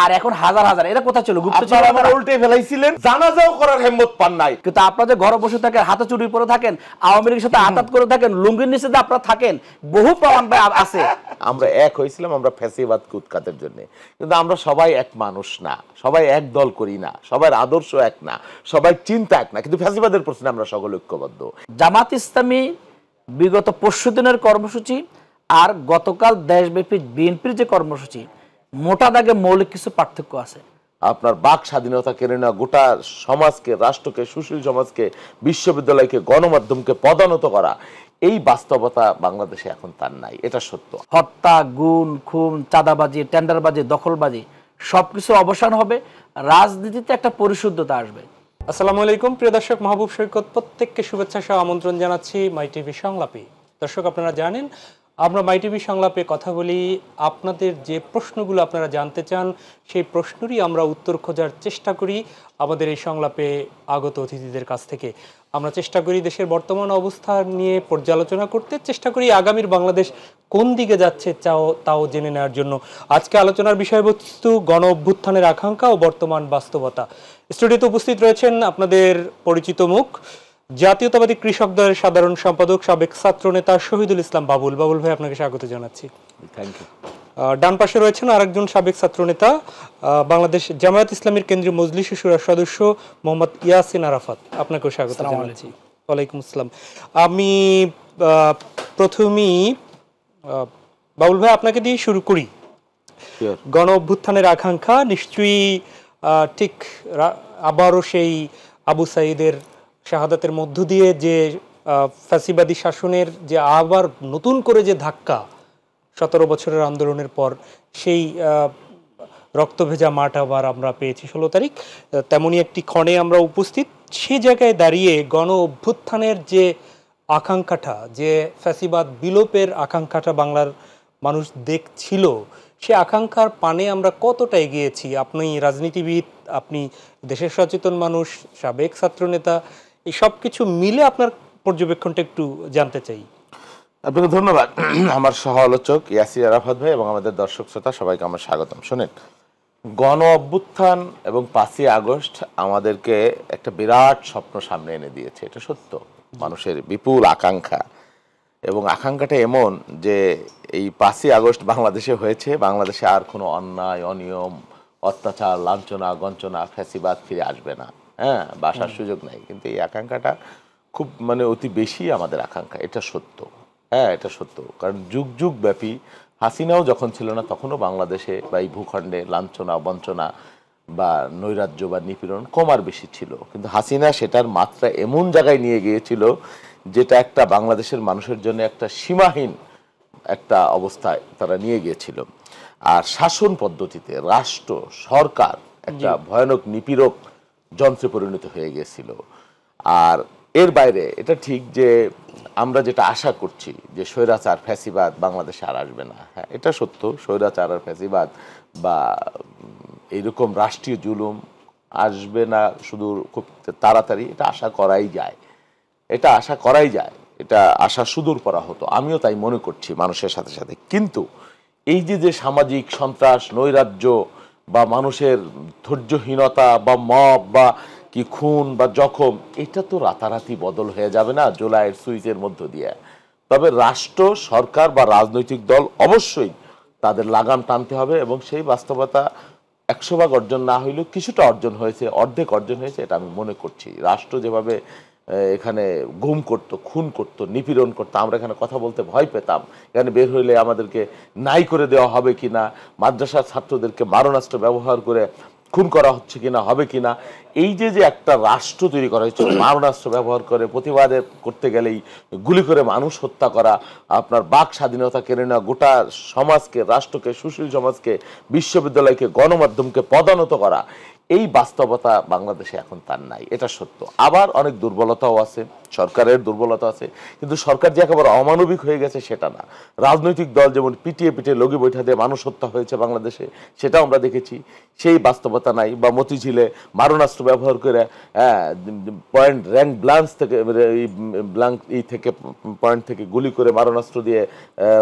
আর এখন হাজার হাজার, এরা কোথা ছিল? গুপ্তচর আপনারা উল্টে ফেলাইছিলেন, জানাজাও করার হিম্মত পান নাই। কিন্তু আপনারা যে ঘরে বসে থাকেন, হাতে চুরি পরে থাকেন, আওয়ামী লীগের সাথে আতাত করে থাকেন, লুঙ্গির নিচে যে আপনারা থাকেন, বহু প্রমাণ আছে। আমরা এক হয়েছিলাম আমরা ফ্যাসিবাদকে উৎখাতের জন্য, কিন্তু আমরা সবাই এক মানুষ না, সবাই এক দল করি না, সবার আদর্শ এক না, সবাই চিন্তা এক না, কিন্তু ফ্যাসিবাদের প্রশ্নে আমরা সকলে ঐক্যবদ্ধ। জামাত ইসলামী বিগত 25 দিনের কর্মসূচি আর গতকাল দেশব্যাপী বিএনপির যে কর্মসূচি, মোটা দাগে মৌলিক কিছু পার্থক্য আছে। আপনার বাক স্বাধীনতা কেড়ে নেওয়া, গোটা সমাজকে, রাষ্ট্রকে, সুশীল সমাজকে, বিশ্ববিদ্যালয়কে, গণমাধ্যমকে পদানত করা, এই বাস্তবতা বাংলাদেশে এখন তার নাই, এটা সত্য। হত্যা, গুম, খুন, চাঁদাবাজি, টেন্ডারবাজি, দখলবাজি সবকিছু অবসান হবে, রাজনীতিতে একটা পরিশুদ্ধতা আসবে। আসসালামু আলাইকুম প্রিয় দর্শক, মাহবুব সৈকত প্রত্যেককে শুভেচ্ছা সহ আমন্ত্রণ জানাচ্ছি মাই টিভি সংলাপে। দর্শক, আপনারা জানেন আমরা মাই টিভি সংলাপে কথা বলি, আপনাদের যে প্রশ্নগুলো আপনারা জানতে চান সেই প্রশ্নেরই আমরা উত্তর খোঁজার চেষ্টা করি আমাদের এই সংলাপে আগত অতিথিদের কাছ থেকে। আমরা চেষ্টা করি দেশের বর্তমান অবস্থা নিয়ে পর্যালোচনা করতে, চেষ্টা করি আগামীর বাংলাদেশ কোন দিকে যাচ্ছে তাও জেনে নেওয়ার জন্য। আজকে আলোচনার বিষয়বস্তু গণ অভ্যুত্থানের আকাঙ্ক্ষা ও বর্তমান বাস্তবতা। স্টুডিওতে উপস্থিত রয়েছেন আপনাদের পরিচিত মুখ, জাতীয়তাবাদী কৃষক দলের সাধারণ সম্পাদক, সাবেক ছাত্রনেতা শহীদুল ইসলাম বাবুল। বাবুল ভাই, আপনাকে স্বাগত জানাচ্ছি। Thank you. ডান পাশে রয়েছেন আরেকজন সাবেক ছাত্রনেতা, বাংলাদেশ জামায়াত ইসলামীর কেন্দ্রীয় মজলিস শুরার সদস্য মোহাম্মদ ইয়াসিন আরাফাত। আপনাকেও স্বাগত জানাচ্ছি। ওয়ালাইকুম আসসালাম। আমি প্রথমেই বাবুল ভাই আপনাকে দিয়ে শুরু করি। গণ অভ্যুত্থানের আকাঙ্ক্ষা নিশ্চয়ই ঠিক আবারও সেই আবু সাঈদের শাহাদাতের মধ্য দিয়ে যে ফ্যাসিবাদী শাসনের যে আবার নতুন করে যে ধাক্কা 17 বছরের আন্দোলনের পর, সেই রক্তভেজা মাঠ আবার আমরা পেয়েছি 16 তারিখ। তেমনই একটি ক্ষণে আমরা উপস্থিত। সে জায়গায় দাঁড়িয়ে গণ অভ্যুত্থানের যে আকাঙ্ক্ষাটা, যে ফ্যাসিবাদ বিলোপের আকাঙ্ক্ষাটা বাংলার মানুষ দেখছিল, সে আকাঙ্ক্ষার পানে আমরা কতটা এগিয়েছি? আপনি রাজনীতিবিদ, আপনি দেশের সচেতন মানুষ, সাবেক ছাত্রনেতা, এই সব কিছু মিলে আপনার পর্যবেক্ষণটা একটু জানতে চাই। আপনাকে ধন্যবাদ। আমার সহ আলোচক ইয়াসির আরাফাত ভাই এবং আমাদের দর্শক শ্রোতা সবাইকে আমার স্বাগতম। শোনেন, গণ অভ্যুত্থান এবং 5ই আগস্ট আমাদেরকে একটা বিরাট স্বপ্ন সামনে এনে দিয়েছে, এটা সত্য। মানুষের বিপুল আকাঙ্ক্ষা, এবং আকাঙ্ক্ষাটা এমন যে এই 5ই আগস্ট বাংলাদেশে হয়েছে, বাংলাদেশে আর কোনো অন্যায়, অনিয়ম, অত্যাচার, লাঞ্ছনা, গঞ্চনা, ফ্যাসিবাদ ফিরে আসবে না। হ্যাঁ, বাসার সুযোগ নাই, কিন্তু এই আকাঙ্ক্ষাটা খুব অতি বেশি আমাদের আকাঙ্ক্ষা, এটা সত্য। হ্যাঁ, এটা সত্য, কারণ যুগ যুগ ব্যাপী হাসিনাও যখন ছিল না তখনও বাংলাদেশে বা এই ভূখণ্ডে লাঞ্ছনা, বঞ্চনা বা নৈরাজ্য বা নিপীড়ন কম আর বেশি ছিল, কিন্তু হাসিনা সেটার মাত্রা এমন জায়গায় নিয়ে গিয়েছিল যেটা একটা বাংলাদেশের মানুষের জন্য একটা সীমাহীন একটা অবস্থায় তারা নিয়ে গিয়েছিল। আর শাসন পদ্ধতিতে রাষ্ট্র, সরকার একটা ভয়ানক নিপীড়ক যন্ত্রে পরিণত হয়ে গিয়েছিল। আর এর বাইরে এটা ঠিক যে আমরা যেটা আশা করছি যে স্বৈরাচার, ফ্যাসিবাদ বাংলাদেশে আর আসবে না। হ্যাঁ, এটা সত্য, স্বৈরাচার আর ফ্যাসিবাদ বা এইরকম রাষ্ট্রীয় জুলুম আসবে না শুধু খুব তাড়াতাড়ি, এটা আশা করাই যায়, এটা আশা করাই যায়, এটা আশা সুদূর করা হতো। আমিও তাই মনে করছি মানুষের সাথে সাথে। কিন্তু এই যে সামাজিক সন্ত্রাস, নৈরাজ্য বা মানুষের ধৈর্যহীনতা বা মব বা কি খুন বা জখম, এটা তো রাতারাতি বদল হয়ে যাবে না জুলাইয়ের সুইচের মধ্য দিয়ে। তবে রাষ্ট্র, সরকার বা রাজনৈতিক দল অবশ্যই তাদের লাগাম টানতে হবে, এবং সেই বাস্তবতা 100 ভাগ অর্জন না হইলেও কিছুটা অর্জন হয়েছে, অর্ধেক অর্জন হয়েছে, এটা আমি মনে করছি। রাষ্ট্র যেভাবে এখানে গুম করতো, খুন করতো, নিপীড়ন করতো, আমরা এখানে কথা বলতে ভয় পেতাম, এখানে বের হইলে আমাদেরকে নাই করে দেওয়া হবে কিনা, মাদ্রাসার ছাত্রদেরকে মারণাস্ত্র ব্যবহার করে খুন করা হচ্ছে কিনা, হবে কিনা, এই যে একটা রাষ্ট্র তৈরি করা হয়েছে মারণাস্ত্র ব্যবহার করে, প্রতিবাদ করতে গেলেই গুলি করে মানুষ হত্যা করা, আপনার বাক স্বাধীনতা কেড়ে নেওয়া, গোটা সমাজকে, রাষ্ট্রকে, সুশীল সমাজকে, বিশ্ববিদ্যালয়কে, গণমাধ্যমকে পদানত করা, এই বাস্তবতা বাংলাদেশে এখন তার নাই, এটা সত্য। আবার অনেক দুর্বলতাও আছে, সরকারের দুর্বলতা আছে, কিন্তু সরকার যে একেবারে অমানবিক হয়ে গেছে সেটা না। রাজনৈতিক দল যেমন পিটিয়ে পিটিয়ে লগি বৈঠা দিয়ে মানুষ হত্যা হয়েছে বাংলাদেশে, সেটাও আমরা দেখেছি, সেই বাস্তবতা নাই। বা মতিঝিলে মারণাস্ত্র ব্যবহার করে পয়েন্ট র্যাঙ্ক ব্লাঞ্চ থেকে পয়েন্ট থেকে গুলি করে মারণাস্ত্র দিয়ে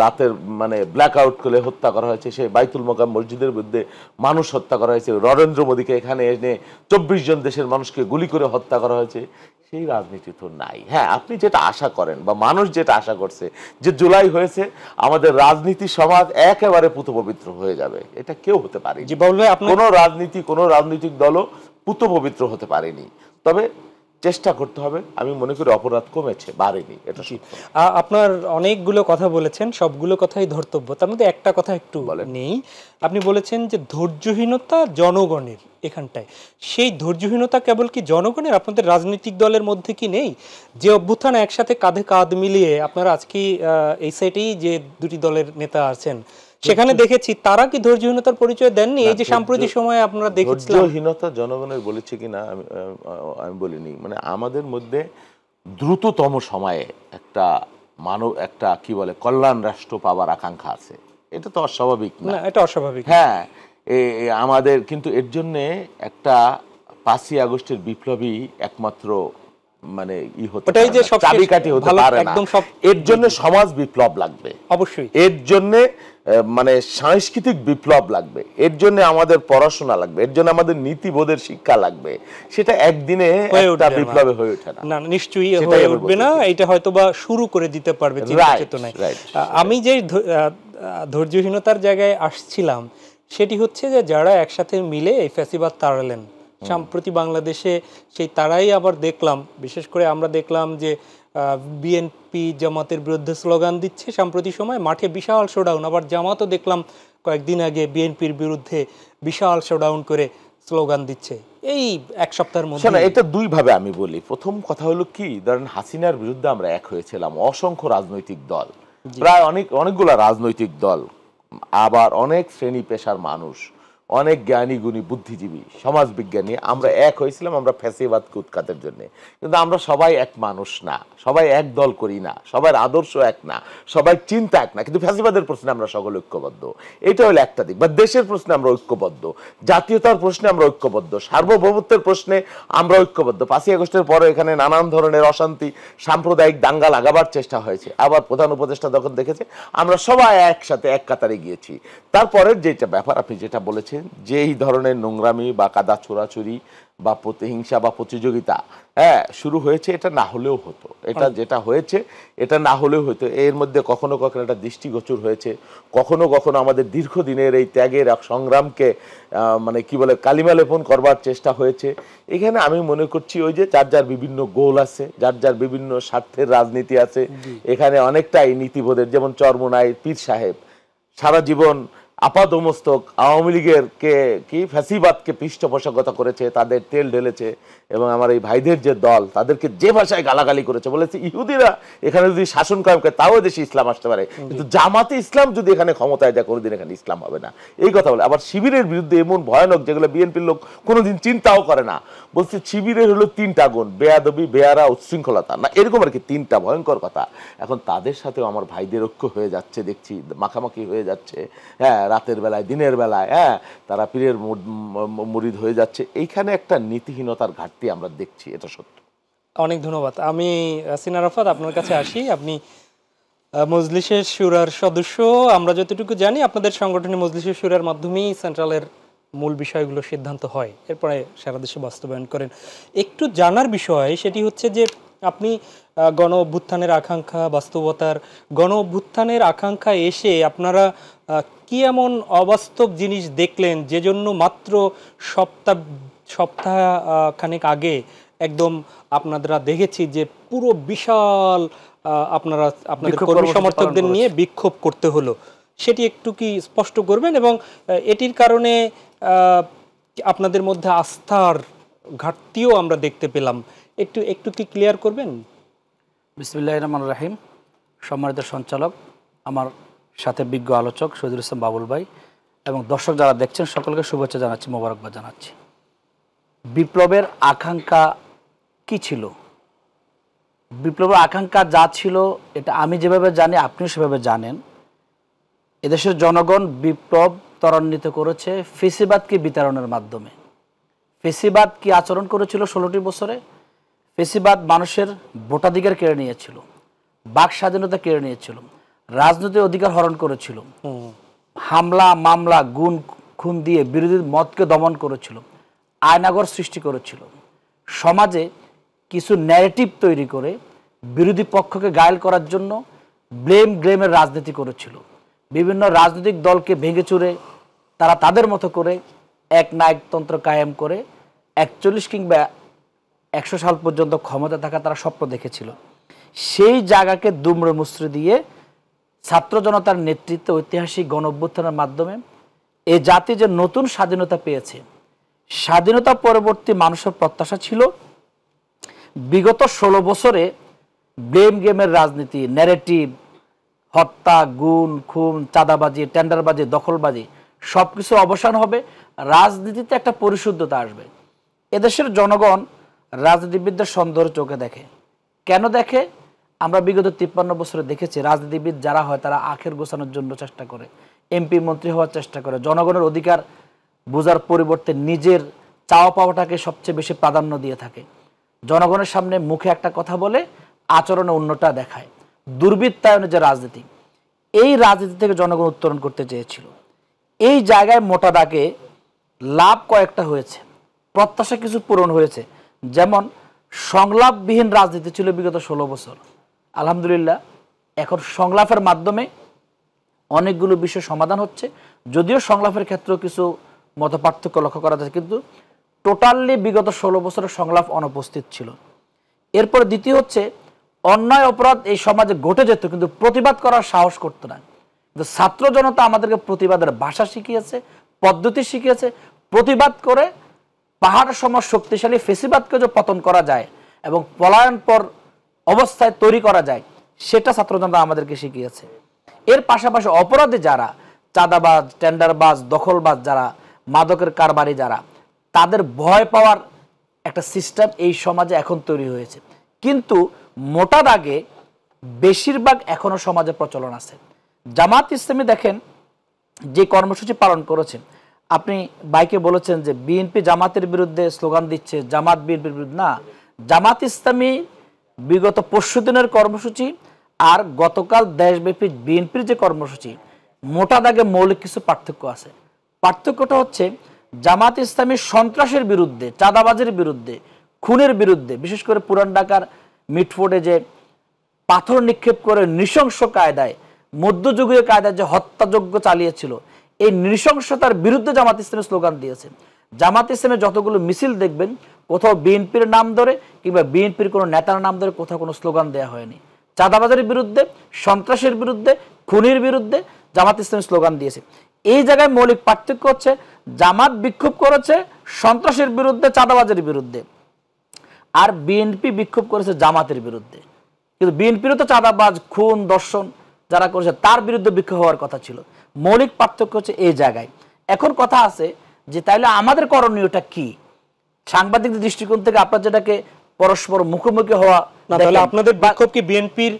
রাতের মানে ব্ল্যাক আউট করে হত্যা করা হয়েছে। সেই বাইতুল মোকাম মসজিদের মধ্যে মানুষ হত্যা করা হয়েছে। নরেন্দ্র মোদীকে এখানে এনে 24 জন দেশের মানুষকে গুলি করে হত্যা করা হয়েছে। সেই রাজনীতি তো নাই। হ্যাঁ, আপনি যেটা আশা করেন বা মানুষ যেটা আশা করছে যে জুলাই হয়েছে আমাদের রাজনীতি সমাজ একেবারে পুতপবিত্র হয়ে যাবে, এটা কেউ হতে পারে। কোনো রাজনৈতিক দলও পুতপবিত্র হতে পারেনি। তবে চেষ্টা করতে হবে। আমি মনে করি অপরাধ কমেছে, বাড়েনি, এটা আপনার অনেকগুলো কথা বলেছেন, সবগুলো কথাই ধর্তব্য। তার মধ্যে একটা কথা একটু নেই, আপনি বলেছেন যে ধৈর্যহীনতা জনগণের এখানটায়। সেই ধৈর্যহীনতা কেবল কি জনগণের, আপনাদের রাজনৈতিক দলের মধ্যে কি নেই? যে অভ্যুত্থান একসাথে কাঁধে কাঁধ মিলিয়ে আপনারা আজকে এই সাইডেই যে দুটি দলের নেতা আছেন সেখানে দেখেছি, তারা কি ধৈর্যহীনতার পরিচয় দেননি? এই যে সাম্প্রতিক সময়ে আপনারা দেখেছিলাম। ধৈর্যহীনতা জনগণের বলেছে কিনা আমি বলিনি। মানে আমাদের মধ্যে দ্রুততম সময়ে একটা কি বলে কল্যাণ রাষ্ট্র পাওয়ার আকাঙ্ক্ষা আছে। এটা তো অস্বাভাবিক না, এটা অস্বাভাবিক। হ্যাঁ, আমাদের কিন্তু এর জন্য একটা 5ই আগস্টের বিপ্লবী একমাত্র মানে চাবিকাঠি হতে পারে না। এর জন্য সমাজ বিপ্লব লাগবে অবশ্যই, এর জন্য মানে সাংস্কৃতিক বিপ্লব লাগবে, এর জন্য আমাদের পড়াশোনা লাগবে, এর জন্য আমাদের নীতিবোধের শিক্ষা লাগবে। সেটা একদিনে একটা বিপ্লবে হয়ে ওঠে না। না, নিশ্চয়ই হয়ে উঠবে না। এটা হয়তোবা শুরু করে দিতে পারবে চিন্তা চেতনায়। আমি যে ধৈর্যহীনতার জায়গায় আসছিলাম সেটি হচ্ছে যে যারা একসাথে মিলে এই ফ্যাসিবাদ তাড়ালেন সম্প্রতি বাংলাদেশে, সেই তারাই আবার দেখলাম, বিশেষ করে আমরা দেখলাম যে বিএনপি জামাতের বিরুদ্ধে স্লোগান দিচ্ছে সাম্প্রতিক সময়, মাঠে বিশাল শোডাউন। আবার জামাতও দেখলাম কয়েকদিন আগে বিএনপির বিরুদ্ধে বিশাল শোডাউন করে স্লোগান দিচ্ছে এই এক সপ্তাহের মধ্যে। এটা দুই ভাবে আমি বলি। প্রথম কথা হলো কি, ধরেন হাসিনার বিরুদ্ধে আমরা এক হয়েছিলাম, অসংখ্য রাজনৈতিক দল, প্রায় অনেকগুলা রাজনৈতিক দল, আবার অনেক শ্রেণী পেশার মানুষ, অনেক জ্ঞানী গুণী বুদ্ধিজীবী সমাজবিজ্ঞানী, আমরা এক হয়েছিলাম আমরা ফ্যাসিবাদকে উৎখাতের জন্য। কিন্তু আমরা সবাই এক মানুষ না, সবাই এক দল করি না, সবার আদর্শ এক না, সবাই চিন্তা এক না, কিন্তু ফ্যাসিবাদের প্রশ্নে আমরা সকলে ঐক্যবদ্ধ। এটা হলো একটা দিক। বা দেশের প্রশ্নে আমরা ঐক্যবদ্ধ, জাতীয়তার প্রশ্নে আমরা ঐক্যবদ্ধ, সার্বভৌমত্বের প্রশ্নে আমরা ঐক্যবদ্ধ। 5ই আগস্টের পরে এখানে নানান ধরনের অশান্তি, সাম্প্রদায়িক দাঙ্গা লাগাবার চেষ্টা হয়েছে। আবার প্রধান উপদেষ্টা যখন দেখেছে আমরা সবাই একসাথে এক কাতারে গিয়েছি। তারপরের যেটা ব্যাপার আপনি যেটা বলেছেন, যে এই ধরনের নোংরামি বা কাদা ছোড়াছুরি বা প্রতিহিংসা বা প্রতিযোগিতা শুরু হয়েছে, এটা না হলেও হতো। এটা যেটা হয়েছে এটা না হলেও হতো। এর মধ্যে কখনো কখনো একটা দৃষ্টিগোচর হয়েছে, কখনো কখনো আমাদের দীর্ঘদিনের এই ত্যাগের সংগ্রামকে মানে কি বলে কালিমা লেপন করবার চেষ্টা হয়েছে। এখানে আমি মনে করছি ওই যে যার যার বিভিন্ন গোল আছে, যার যার বিভিন্ন স্বার্থের রাজনীতি আছে। এখানে অনেকটাই নীতিবোধের, যেমন চরমোনাই পীর সাহেব সারা জীবন আপাদমস্তক আওয়ামী লীগের কি ফ্যাসিবাদকে পৃষ্ঠপোষকতা করেছে, তাদের তেল ঢেলেছে, এবং আমার এই ভাইদের যে দল তাদেরকে যে ভাষায় গালাগালি করেছে, বলেছে ইহুদিরা এখানে যদি শাসন কায়েম করে তাও দেশে ইসলাম আসতে পারে, কিন্তু জামাতে ইসলাম যদি এখানে ক্ষমতায় যায় কোনোদিন এখানে ইসলাম হবে না, এই কথা বলে। আবার শিবিরের বিরুদ্ধে এমন ভয়ানক, যেগুলো বিএনপির লোক কোনোদিন চিন্তাও করে না, বলছে শিবিরের হলো 3টা গুণ, বেয়াদবি, বেয়ারা, উচ্ছৃঙ্খলতা, না এরকম আর কি 3টা ভয়ঙ্কর কথা। এখন তাদের সাথেও আমার ভাইদের ঐক্য হয়ে যাচ্ছে, দেখছি মাখামাখি হয়ে যাচ্ছে, হ্যাঁ, রাতের বেলায় দিনের বেলায়, তারা পীরের মুরিদ হয়ে যাচ্ছে। এইখানে একটা নীতিহীনতার ঘাটতি আমরা দেখছি, এটা সত্য। অনেক ধন্যবাদ। আমি ইয়াসিন আরাফাত আপনার কাছে আসি। আপনি মজলিসের শুরার সদস্য, আমরা যতটুকু জানি আপনাদের সংগঠনে মজলিসের শুরার মাধ্যমেই সেন্ট্রালের মূল বিষয়গুলো সিদ্ধান্ত হয়, এরপরে সারা দেশে বাস্তবায়ন করেন। একটু জানার বিষয় সেটি হচ্ছে যে আপনি গণ অভ্যুত্থানের আকাঙ্ক্ষা, বাস্তবতার গণ অভ্যুত্থানের আকাঙ্ক্ষা এসে আপনারা কি এমন অবাস্তব জিনিস দেখলেন যে জন্য মাত্র সপ্তাহ খানেক আগে একদম আপনারা দেখেছি যে পুরো বিশাল আপনাদের কর্মী সমর্থকদের নিয়ে বিক্ষোভ করতে হলো, সেটি একটু কি স্পষ্ট করবেন? এবং এটির কারণে আপনাদের মধ্যে আস্থার ঘাটতিও আমরা দেখতে পেলাম, একটু কি ক্লিয়ার করবেন? বিসমিল্লাহির রহমানির রহিম। সম্মানিত সঞ্চালক, আমার সাথে বিজ্ঞ আলোচক শহীদুল ইসলাম বাবুল ভাই এবং দর্শক যারা দেখছেন সকলকে শুভেচ্ছা জানাচ্ছি, মোবারকবাদ জানাচ্ছি। বিপ্লবের আকাঙ্ক্ষা কি ছিল? বিপ্লবের আকাঙ্ক্ষা যা ছিল এটা আমি যেভাবে জানি আপনিও সেভাবে জানেন। এদেশের জনগণ বিপ্লব ত্বরান্বিত করেছে ফেসিবাদকে বিতাড়নের মাধ্যমে। ফেসিবাদ কি আচরণ করেছিল 16টি বছরে? ফেসিবাদ মানুষের ভোটাধিকার কেড়ে নিয়েছিল, বাক স্বাধীনতা কেড়ে নিয়েছিল, রাজনৈতিক অধিকার হরণ করেছিল, হামলা মামলা গুণ খুন দিয়ে বিরোধী মতকে দমন করেছিল, আয়নাগর সৃষ্টি করেছিল, সমাজে কিছু ন্যারেটিভ তৈরি করে বিরোধী পক্ষকে ঘায়েল করার জন্য ব্লেম গ্লেমের রাজনীতি করেছিল। বিভিন্ন রাজনৈতিক দলকে ভেঙে চুরে তারা তাদের মতো করে এক নায়কতন্ত্র কায়েম করে 41 কিংবা 100 সাল পর্যন্ত ক্ষমতা থাকা তারা স্বপ্ন দেখেছিল। সেই জায়গাকে দুমড়ে মুচড়ে দিয়ে ছাত্র জনতার নেতৃত্বে ঐতিহাসিক গণ অভ্যুত্থানের মাধ্যমে এই জাতি যে নতুন স্বাধীনতা পেয়েছে, স্বাধীনতা পরবর্তী মানুষের প্রত্যাশা ছিল বিগত 16 বছরে ব্লেম গেমের রাজনীতি, ন্যারেটিভ, হত্যা, গুণ খুন, চাঁদাবাজি, টেন্ডারবাজি, দখলবাজি সবকিছু অবসান হবে, রাজনীতিতে একটা পরিশুদ্ধতা আসবে। এদেশের জনগণ রাজনীতিবিদদের সন্দেহের চোখে দেখে। কেন দেখে? আমরা বিগত 53 বছরে দেখেছি রাজনীতিবিদ যারা হয় তারা আখের গোছানোর জন্য চেষ্টা করে, এমপি মন্ত্রী হওয়ার চেষ্টা করে, জনগণের অধিকার বোঝার পরিবর্তে নিজের চাওয়া পাওয়াটাকে সবচেয়ে বেশি প্রাধান্য দিয়ে থাকে। জনগণের সামনে মুখে একটা কথা বলে আচরণে অন্যটা দেখায়। দুর্বৃত্তায়নের যে রাজনীতি, এই রাজনীতি থেকে জনগণ উত্তরণ করতে চেয়েছিল। এই জায়গায় মোটা দাগে লাভ কয়েকটা হয়েছে, প্রত্যাশা কিছু পূরণ হয়েছে। যেমন সংলাপবিহীন রাজনীতি ছিল বিগত 16 বছর, আলহামদুলিল্লাহ এখন সংলাপের মাধ্যমে অনেকগুলো বিষয় সমাধান হচ্ছে। যদিও সংলাপের ক্ষেত্রেও কিছু মতপার্থক্য লক্ষ্য করা যাচ্ছে, কিন্তু টোটালি বিগত 16 বছরের সংলাপ অনুপস্থিত ছিল। এরপর দ্বিতীয় হচ্ছে অন্যায় অপরাধ এই সমাজে ঘটে যেত কিন্তু প্রতিবাদ করার সাহস করতো না। কিন্তু ছাত্র জনতা আমাদেরকে প্রতিবাদের ভাষা শিখিয়েছে, পদ্ধতি শিখিয়েছে। প্রতিবাদ করে পাহাড় সম শক্তিশালী ফেসিবাদকে যে পতন করা যায় এবং পলায়নপর অবস্থায় তৈরি করা যায় সেটা ছাত্র জনতা আমাদেরকে শিখিয়েছে। এর পাশাপাশি অপরাধী যারা, চাঁদাবাজ, টেন্ডারবাজ, দখলবাজ যারা, মাদকের কারবারি যারা, তাদের ভয় পাওয়ার একটা সিস্টেম এই সমাজে এখন তৈরি হয়েছে। কিন্তু মোটা দাগে বেশিরভাগ এখনো সমাজে প্রচলন আছে। জামাত ইসলামী দেখেন যে কর্মসূচি পালন করেছেন, আপনি বাইকে বলেছেন যে বিএনপি জামাতের বিরুদ্ধে স্লোগান দিচ্ছে, জামাত বিএনপির বিরুদ্ধে না। জামাত ইসলামী বিগত 25 দিনের কর্মসূচি আর গতকাল দেশব্যাপী বিএনপির যে কর্মসূচি, মোটা দাগে মৌলিক কিছু পার্থক্য আছে। পার্থক্যটা হচ্ছে জামাত ইসলামী সন্ত্রাসের বিরুদ্ধে, চাঁদাবাজের বিরুদ্ধে, খুনের বিরুদ্ধে, বিশেষ করে পুরান ঢাকার মিটফোর্ডে যে পাথর নিক্ষেপ করে নৃশংস কায়দায়, মধ্যযুগীয় কায়দায় যে হত্যাযজ্ঞ চালিয়েছিল, এই নৃশংসতার বিরুদ্ধে জামাত ইসলামী স্লোগান দিয়েছে। জামাত ইসলামের যতগুলো মিছিল দেখবেন কোথাও বিএনপির নাম ধরে কিংবা বিএনপির কোনো নেতার নাম ধরে কোথাও কোনো স্লোগান দেওয়া হয়নি। চাঁদাবাজের বিরুদ্ধে, সন্ত্রাসের বিরুদ্ধে, খুনির বিরুদ্ধে জামাত ইসলামী স্লোগান দিয়েছে। এই জায়গায় মৌলিক পার্থক্য হচ্ছে জামাত বিক্ষোভ করেছে সন্ত্রাসের বিরুদ্ধে, চাঁদাবাজের বিরুদ্ধে, আর বিএনপি বিক্ষোভ করেছে জামাতের বিরুদ্ধে। কিন্তু বিএনপিরও তো চাঁদাবাজ, খুন, দর্শন যারা করেছে তার বিরুদ্ধে বিক্ষোভ হওয়ার কথা ছিল। মৌলিক পার্থক্য হচ্ছে এই জায়গায়। এখন কথা আছে যে তাইলে আমাদের করণীয়টা কি? সাংবাদিকদের দৃষ্টিকোণ থেকে আপনার যেটাকে পরস্পর মুখোমুখি হওয়া, তাহলে আপনাদের বিক্ষোভ কি বিএনপির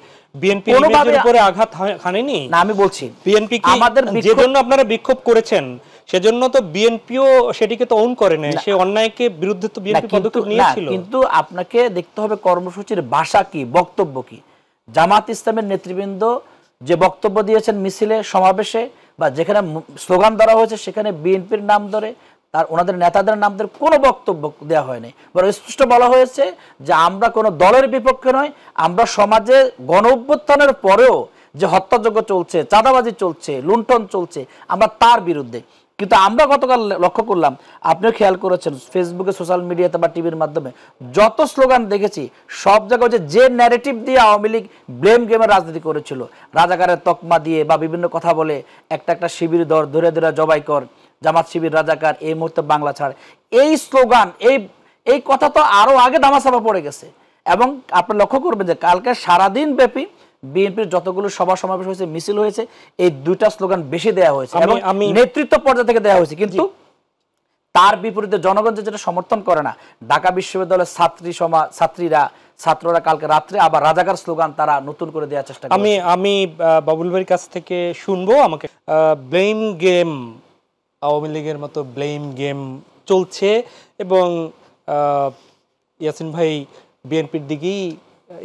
ইমেজের উপরে আঘাত হানেনি? না, আমি বলছি বিএনপি কি আমাদের যে জন্য আপনারা বিক্ষোভ করেছেন সেজন্য তো বিএনপিও সেটিকে তো অন করে না, সে অন্যায়কে বিরুদ্ধে তো বিএনপি পদক্ষেপ নিয়েছিল। কিন্তু আপনাকে দেখতে হবে কর্মসূচির ভাষা কি, বক্তব্য কি। জামাত ইসলামের নেতৃবৃন্দ যে বক্তব্য দিয়েছেন মিছিলে, সমাবেশে বা যেখানে স্লোগান ধরা হয়েছে সেখানে বিএনপির নাম ধরে, তার ওনাদের নেতাদের নাম ধরে কোনো বক্তব্য দেওয়া হয়নি। বরং স্পষ্ট বলা হয়েছে যে আমরা কোনো দলের বিপক্ষে নয়, আমরা সমাজে গণ অভ্যুত্থানের পরেও যে হত্যাযজ্ঞ চলছে, চাঁদাবাজি চলছে, লুণ্ঠন চলছে, আমরা তার বিরুদ্ধে। কিন্তু আমরা গতকাল লক্ষ্য করলাম, আপনিও খেয়াল করেছেন ফেসবুকে, সোশ্যাল মিডিয়াতে বা টিভির মাধ্যমে যত স্লোগান দেখেছি সব জায়গায় যে ন্যারেটিভ দিয়ে আওয়ামী লীগ ব্লেম গেমের রাজনীতি করেছিল, রাজাকারের তকমা দিয়ে বা বিভিন্ন কথা বলে একটা শিবির ধরে ধরে জবাই কর, জামাত শিবির রাজাকার, এই মুহূর্তে বাংলা ছাড়, এই স্লোগান, এই কথা তো আরো আগে দামাচাপা পড়ে গেছে। এবং আপনি লক্ষ্য করবেন যে কালকে সারাদিন ব্যাপী বিএনপির যতগুলো সভা সমাবেশ হয়েছে, মিছিল হয়েছে, এই দুইটা স্লোগান বেশি দেওয়া হয়েছে এবং নেতৃত্ব পর্যায়ে থেকে দেওয়া হয়েছে। কিন্তু তার বিপরীতে জনগণ যেটা সমর্থন করে না, ঢাকা বিশ্ববিদ্যালয়ের ছাত্ররা কালকে রাত্রে আবার রাজাকার স্লোগান তারা নতুন করে দেওয়ার চেষ্টা করে। আমি বাবুল ভাইয়ের কাছ থেকে শুনবো। আমাকে ব্লেম গেম, আওয়ামী লীগের মতো ব্লেম গেম চলছে এবং ইয়াসিন ভাই বিএনপির দিকেই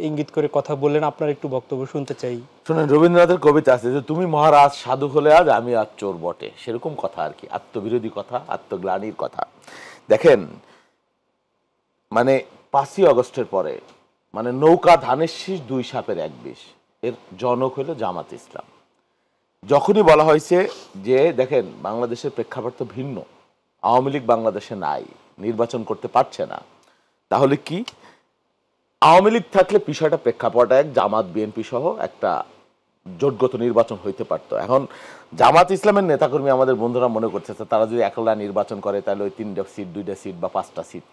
ইঙ্গিত করে কথা বললেন। আপনার একটু বক্তব্য শুনতে চাই। শুনেন, রবীন্দ্রনাথের কবিতা আছে যে তুমি মহারাজ সাধু হলে আজ আমি আজ চোর বটে, সেরকম কথা আর কি, আত্মবিরোধী কথা, আত্মগ্লানির কথা। দেখেন, মানে 5ই আগস্টের পরে মানে নৌকা ধানের শীষ দুই সাপের এক বিষ, এর জনক হলো জামাত ইসলাম। যখনই বলা হয়েছে যে দেখেন বাংলাদেশের প্রেক্ষাপট তো ভিন্ন, আওয়ামী লীগ বাংলাদেশে নাই, নির্বাচন করতে পারছে না, তাহলে কি আওয়ামী লীগ থাকলে বিষয়টা প্রেক্ষাপট এক, জামাত বিএনপি সহ একটা জোটগত নির্বাচন হইতে পারত। এখন জামাত ইসলামের নেতাকর্মী আমাদের বন্ধুরা মনে করতেছে তারা যদি একলা নির্বাচন করে তাহলে ওই 3টা সিট 2টা সিট বা 5টা সিট,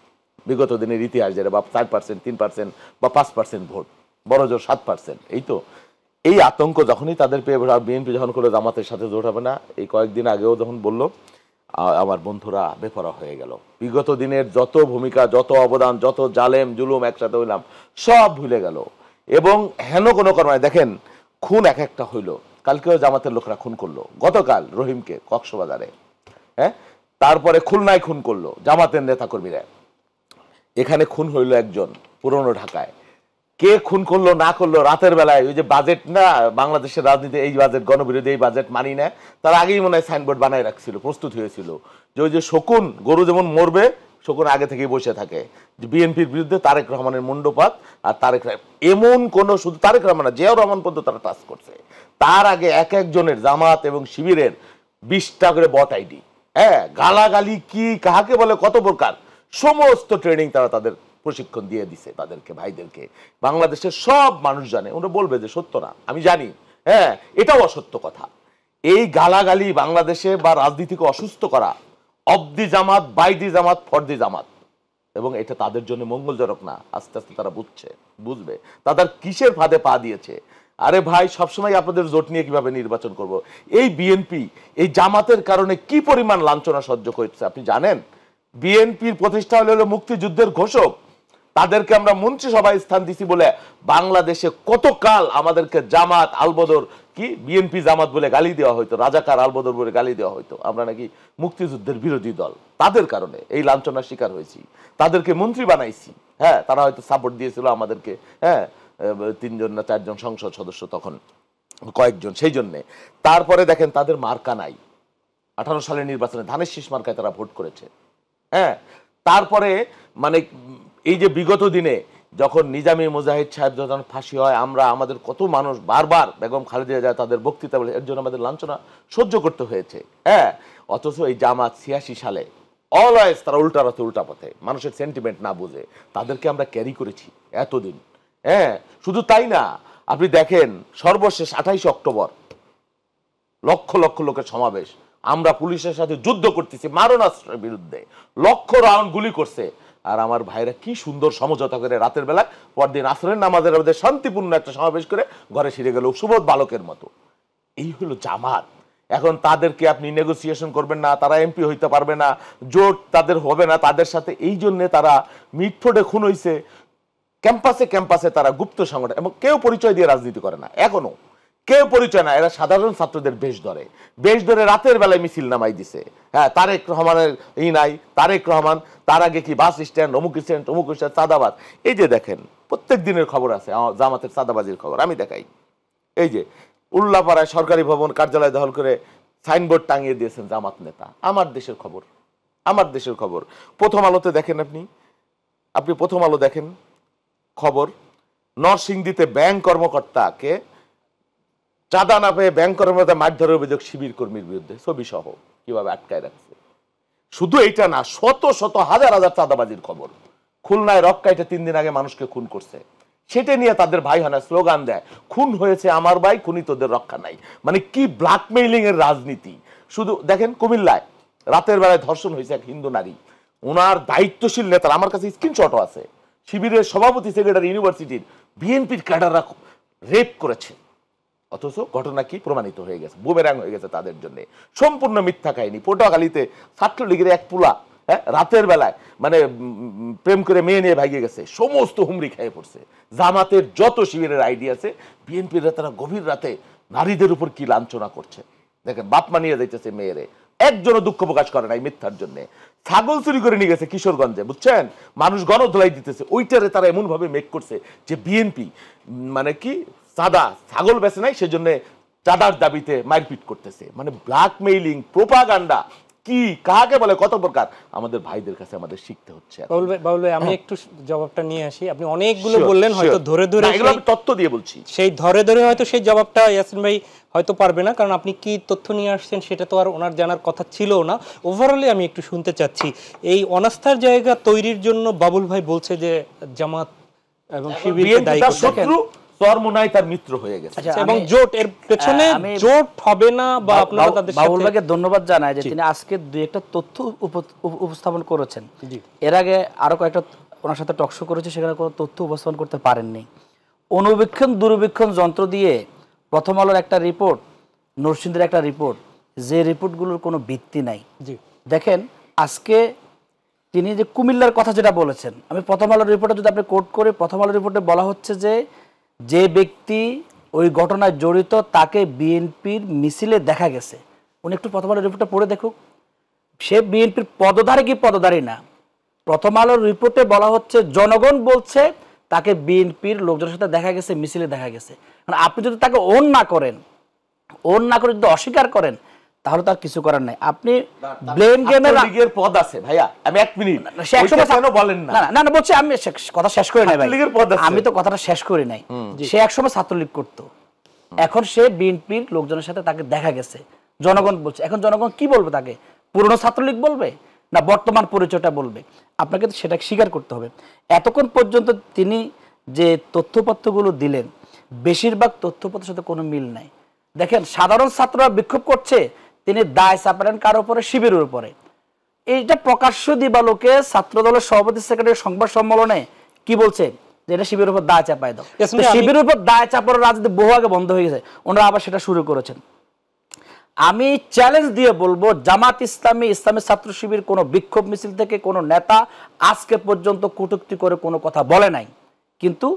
বিগত দিনের ইতিহাস যেটা বা 4%, 3% বা 5% ভোট, বড় জোর 7%, এই তো এই আতঙ্ক যখনই তাদের পেয়ে বিএনপি যখন করে জামাতের সাথে জোট হবে না, এই কয়েকদিন আগেও যখন বলল আমার বন্ধুরা বেপরোয়া হয়ে গেল। বিগত দিনের যত ভূমিকা, যত অবদান, যত জালেম জুলুম একসাথে হইলাম সব ভুলে গেল এবং হেন কোনো কর্ম। দেখেন খুন এক একটা হইল, কালকেও জামাতের লোকরা খুন করলো, গতকাল রহিমকে কক্সবাজারে, হ্যাঁ, তারপরে খুলনায় খুন করলো জামাতের নেতাকর্মীরা, এখানে খুন হইল একজন পুরনো ঢাকায়। কে খুন করলো না করলো রাতের বেলায়, ওই যে বাজেট না বাংলাদেশের রাজনীতি, এই বাজেট গণবিরোধী, এই বাজেট মানি না, তার আগেই মনে হয় সাইনবোর্ড বানায় রাখছিল, প্রস্তুত হয়েছিল যে ওই যে শকুন, গরু যেমন মরবে শকুন আগে থেকেই বসে থাকে, যে বিএনপির বিরুদ্ধে তারেক রহমানের মুন্ডপাত। আর তারেক এমন কোন, শুধু তারেক রহমান না, জিয়াউর রহমান পর্যন্ত তারা টাচ করছে। তার আগে এক একজনের জামাত এবং শিবিরের 20টা করে বট আইডি, হ্যাঁ, গালাগালি কি কাহাকে বলে কত প্রকার সমস্ত ট্রেনিং তারা তাদের প্রশিক্ষণ দিয়ে দিছে তাদেরকে, ভাইদেরকে। বাংলাদেশের সব মানুষ জানে, ওরা বলবে যে সত্য না, আমি জানি, হ্যাঁ, এটাও অসত্য কথা। এই গালাগালি বাংলাদেশে বা রাজনীতিকে অসুস্থ করা, of the Jamaat, by the Jamaat, for the Jamaat, এবং এটা তাদের জন্য মঙ্গলজনক না। আস্তে আস্তে তারা বুঝবে তাদের কিসের ফাঁদে পা দিয়েছে। আরে ভাই, সবসময় আপনাদের জোট নিয়ে কিভাবে নির্বাচন করব, এই বিএনপি এই জামাতের কারণে কি পরিমাণ লাঞ্ছনা সহ্য করছে আপনি জানেন? বিএনপির প্রতিষ্ঠা হলো মুক্তিযুদ্ধের ঘোষক, তাদেরকে আমরা মন্ত্রিসভায় স্থান দিছি বলে বাংলাদেশে কতকাল আমাদেরকে জামাত আলবদর কি বিএনপি জামাত বলে গালি দেওয়া হইতো, রাজাকার আলবদর বলে গালি দেওয়া হইতো, আমরা নাকি মুক্তিযুদ্ধের বিরোধী দল। তাদের কারণে এই লাঞ্ছনার শিকার হয়েছি, তাদেরকে মন্ত্রী বানাইছি, হ্যাঁ, তারা হয়তো সাপোর্ট দিয়েছিল আমাদেরকে, হ্যাঁ, 3 জন না 4 জন সংসদ সদস্য, তখন কয়েকজন, সেই জন্যে। তারপরে দেখেন তাদের মার্কা নাই, 18 সালের নির্বাচনে ধানের শীষ মার্কায় তারা ভোট করেছে, হ্যাঁ। তারপরে মানে এই যে বিগত দিনে যখন নিজামী মুজাহিদ সাহেব যখন ফাঁসি হয়, আমরা আমাদের কত মানুষ বারবার বেগম খালেদা জিয়া তাদের বক্তৃতা বলে, এর জন্য আমাদের লাঞ্ছনা সহ্য করতে হয়েছে, হ্যাঁ। অথচ এই জামাত 86 সালে অলওয়েজ তারা উল্টা রাতে উল্টা পথে, মানুষের সেন্টিমেন্ট না বুঝে তাদেরকে আমরা ক্যারি করেছি এতদিন, হ্যাঁ। শুধু তাই না, আপনি দেখেন সর্বশেষ 28 অক্টোবর লক্ষ লক্ষ লোকের সমাবেশ, আমরা পুলিশের সাথে যুদ্ধ করতেছি মারণাস্ত্রের বিরুদ্ধে, লক্ষ রাউন্ড গুলি করছে, আর আমার ভাইরা কি সুন্দর সমঝোতা করে রাতের বেলা পরদিন আসরের নামাজের মধ্যে শান্তিপূর্ণ একটা সমাবেশ করে ঘরে ফিরে গেল সুবোধ বালকের মতো। এই হলো জামাত। এখন তাদেরকে আপনি নেগোসিয়েশন করবেন না, তারা এমপি হইতে পারবে না, জোট তাদের হবে না তাদের সাথে, এই জন্যে তারা মিটফোটে খুন হইছে, ক্যাম্পাসে ক্যাম্পাসে তারা গুপ্ত সংগঠন, এবং কেউ পরিচয় দিয়ে রাজনীতি করে না, এখনো কেউ পরিচয় না, এরা সাধারণ ছাত্রদের বেশ ধরে রাতের বেলায় মিছিল নামাই দিছে, হ্যাঁ। তারেক রহমানের নাই, তারেক রহমান, তার আগে কি বাস স্ট্যান্ড, অমুক স্ট্যান্ড, অমুক স্ট্যান্ড, চাঁদাবাজ। এই যে দেখেন প্রত্যেক দিনের খবর আছে জামাতের চাঁদাবাজির খবর, আমি দেখাই। এই যে উল্লাপাড়ায় সরকারি ভবন কার্যালয় দখল করে সাইনবোর্ড টাঙিয়ে দিয়েছেন জামাত নেতা। আমার দেশের খবর, আমার দেশের খবর। প্রথম আলোতে দেখেন, আপনি প্রথম আলো দেখেন খবর, নরসিংদীতে ব্যাংক কর্মকর্তাকে চাঁদা না পেয়ে ব্যাংক কর্মকর্তা মারধরের অভিযোগ শিবির কর্মীর বিরুদ্ধে, ছবি সহ কিভাবে আটকায় রাখছে। শুধু এইটা না, শত শত হাজার হাজার চাঁদাবাজির খবর। খুলনায় রক্কাইটে 3 দিন আগে মানুষকে খুন করছে, সেটা নিয়ে তাদের ভাই হানা স্লোগান দেয়, খুন হয়েছে আমার ভাই, খুনি তোদের রক্ষা নাই। মানে কি ব্ল্যাকমেইলিং এর রাজনীতি। শুধু দেখেন কুমিল্লায় রাতের বেলায় ধর্ষণ হয়েছে এক হিন্দু নারী, ওনার দায়িত্বশীল নেতারা, আমার কাছে স্ক্রিনশটও আছে, শিবিরের সভাপতি সেক্রেটারি ইউনিভার্সিটির বিএনপির ক্যাডাররা রেপ করেছে, অথচ ঘটনা কি প্রমাণিত হয়ে গেছে, বুমেরাং হয়ে গেছে তাদের জন্য। সম্পূর্ণ মিথ্যা কাহিনী। পটুয়াখালীতে ছাত্রলীগের এক পুলা, হ্যাঁ, রাতের বেলায় মানে প্রেম করে মেয়ে নিয়ে ভাগিয়ে গেছে, সমস্ত হুমড়ি খেয়ে পড়ছে। জামাতের যত শিবিরের আইডিয়া আছে, বিএনপির তারা গভীর রাতে নারীদের উপর কি লাঞ্ছনা করছে দেখেন। বাপ মা নিয়ে যাইতেছে মেয়েরে, একজনও দুঃখ প্রকাশ করে নাই মিথ্যার জন্য। ছাগল চুরি করে নিয়ে গেছে কিশোরগঞ্জে, বুঝছেন, মানুষ গণধোলাই দিতেছে। ওইটারে তারা এমন ভাবে মেক করছে যে বিএনপি মানে কি সাদা ছাগল বেছে নাই, সেজন্য চাঁদার দাবিতে মারপিট করতেছে। মানে ব্ল্যাকমেইলিং, প্রোপাগান্ডা কি কাকে বলে কত প্রকার, আমাদের ভাইদের কাছে আমাদের শিখতে হচ্ছে। বাউল ভাই, আমি একটু জবাবটা নিয়ে আসি। আপনি অনেকগুলো বললেন, হয়তো ধরে ধরে তথ্য দিয়ে বলছি, সেই ধরে ধরে হয়তো সেই জবাবটা ইয়াসিন ভাই হয়তো পারবে না, কারণ আপনি কি তথ্য নিয়ে আসছেন সেটা তো আর ওনার জানার কথা ছিল না। ওভারঅলি আমি একটু শুনতে চাচ্ছি, এই অনাস্থার জায়গা তৈরির জন্য বাবুল ভাই বলছে যে জামাত এবং শিবিরকে দায়ী করছে, চরমোনাই তার মিত্র হয়ে গেছে এবং জোট এর পেছনে জোট হবে না বা আপনারা তাদের সাথে। বাবুল ভাইকে ধন্যবাদ জানাই যে তিনি আজকে দুই একটা তথ্য উপস্থাপন করেছেন। এর আগে আরো কয়েকটা ওনার সাথে টকশো করেছে, সেখানে কোনো তথ্য উপস্থাপন করতে পারেননি। অনুবীক্ষণ দূরবীক্ষণ যন্ত্র দিয়ে প্রথম আলোর একটা রিপোর্ট, নরসিংদীর একটা রিপোর্ট, যে রিপোর্টগুলোর কোনো ভিত্তি নাই। দেখেন আজকে তিনি যে কুমিল্লার কথা যেটা বলেছেন, আমি প্রথম আলোর রিপোর্টে যদি আপনি কোট করে, প্রথম আলোর রিপোর্টে বলা হচ্ছে যে ব্যক্তি ওই ঘটনায় জড়িত তাকে বিএনপির মিছিলে দেখা গেছে। উনি একটু প্রথম আলোর রিপোর্টটা পড়ে দেখুক, সে বিএনপির পদধারী কি পদধারী না। প্রথম আলোর রিপোর্টে বলা হচ্ছে জনগণ বলছে তাকে বিএনপির লোকজনের সাথে দেখা গেছে, মিছিলে দেখা গেছে। মানে আপনি যদি তাকে ওন না করে যদি অস্বীকার করেন, তাহলে তার কিছু করার নাই। আপনি ব্লেম গেমের লিগের পদ আছে ভাইয়া, আমি এক মিনিট বলেন না না না বলছি, আমি কথা শেষ করি নাই ভাই, আমি তো কথাটা শেষ করি নাই। সে একসময় ছাত্রলীগ করতো, এখন সে বিএনপির লোকজনের সাথে তাকে দেখা গেছে, জনগণ বলছে। এখন জনগণ কি বলবে তাকে? পুরনো ছাত্রলীগ বলবে না বর্তমান পরিচয়টা বলবে? আপনাকে তো সেটা স্বীকার করতে হবে। এতক্ষণ পর্যন্ত তিনি যে তথ্যপত্রগুলো দিলেন, বেশিরভাগ তথ্যপত্রের সাথে কোনো মিল নাই। দেখেন সাধারণ ছাত্ররা বিক্ষোভ করছে, তিনি দায় চাপালেন কার উপরে? শিবিরের উপরে। এইটা প্রকাশ্য দিবালোকে ছাত্র দলের সভাপতি সেক্রেটারি সংবাদ সম্মেলনে কি বলছে যে এটা শিবিরের উপর দায় চাপায় দাও। শিবিরের উপর দায় চাপানোর রাজনীতি বহু আগে বন্ধ হয়ে গেছে, ওনারা আবার সেটা শুরু করেছেন। আমি চ্যালেঞ্জ দিয়ে বলবো, জামাত ইসলামী, ইসলামী ছাত্র শিবির কোনো বিক্ষোভ মিছিল থেকে কোনো নেতা আজকে পর্যন্ত কটূক্তি করে কোনো কথা বলে নাই। কিন্তু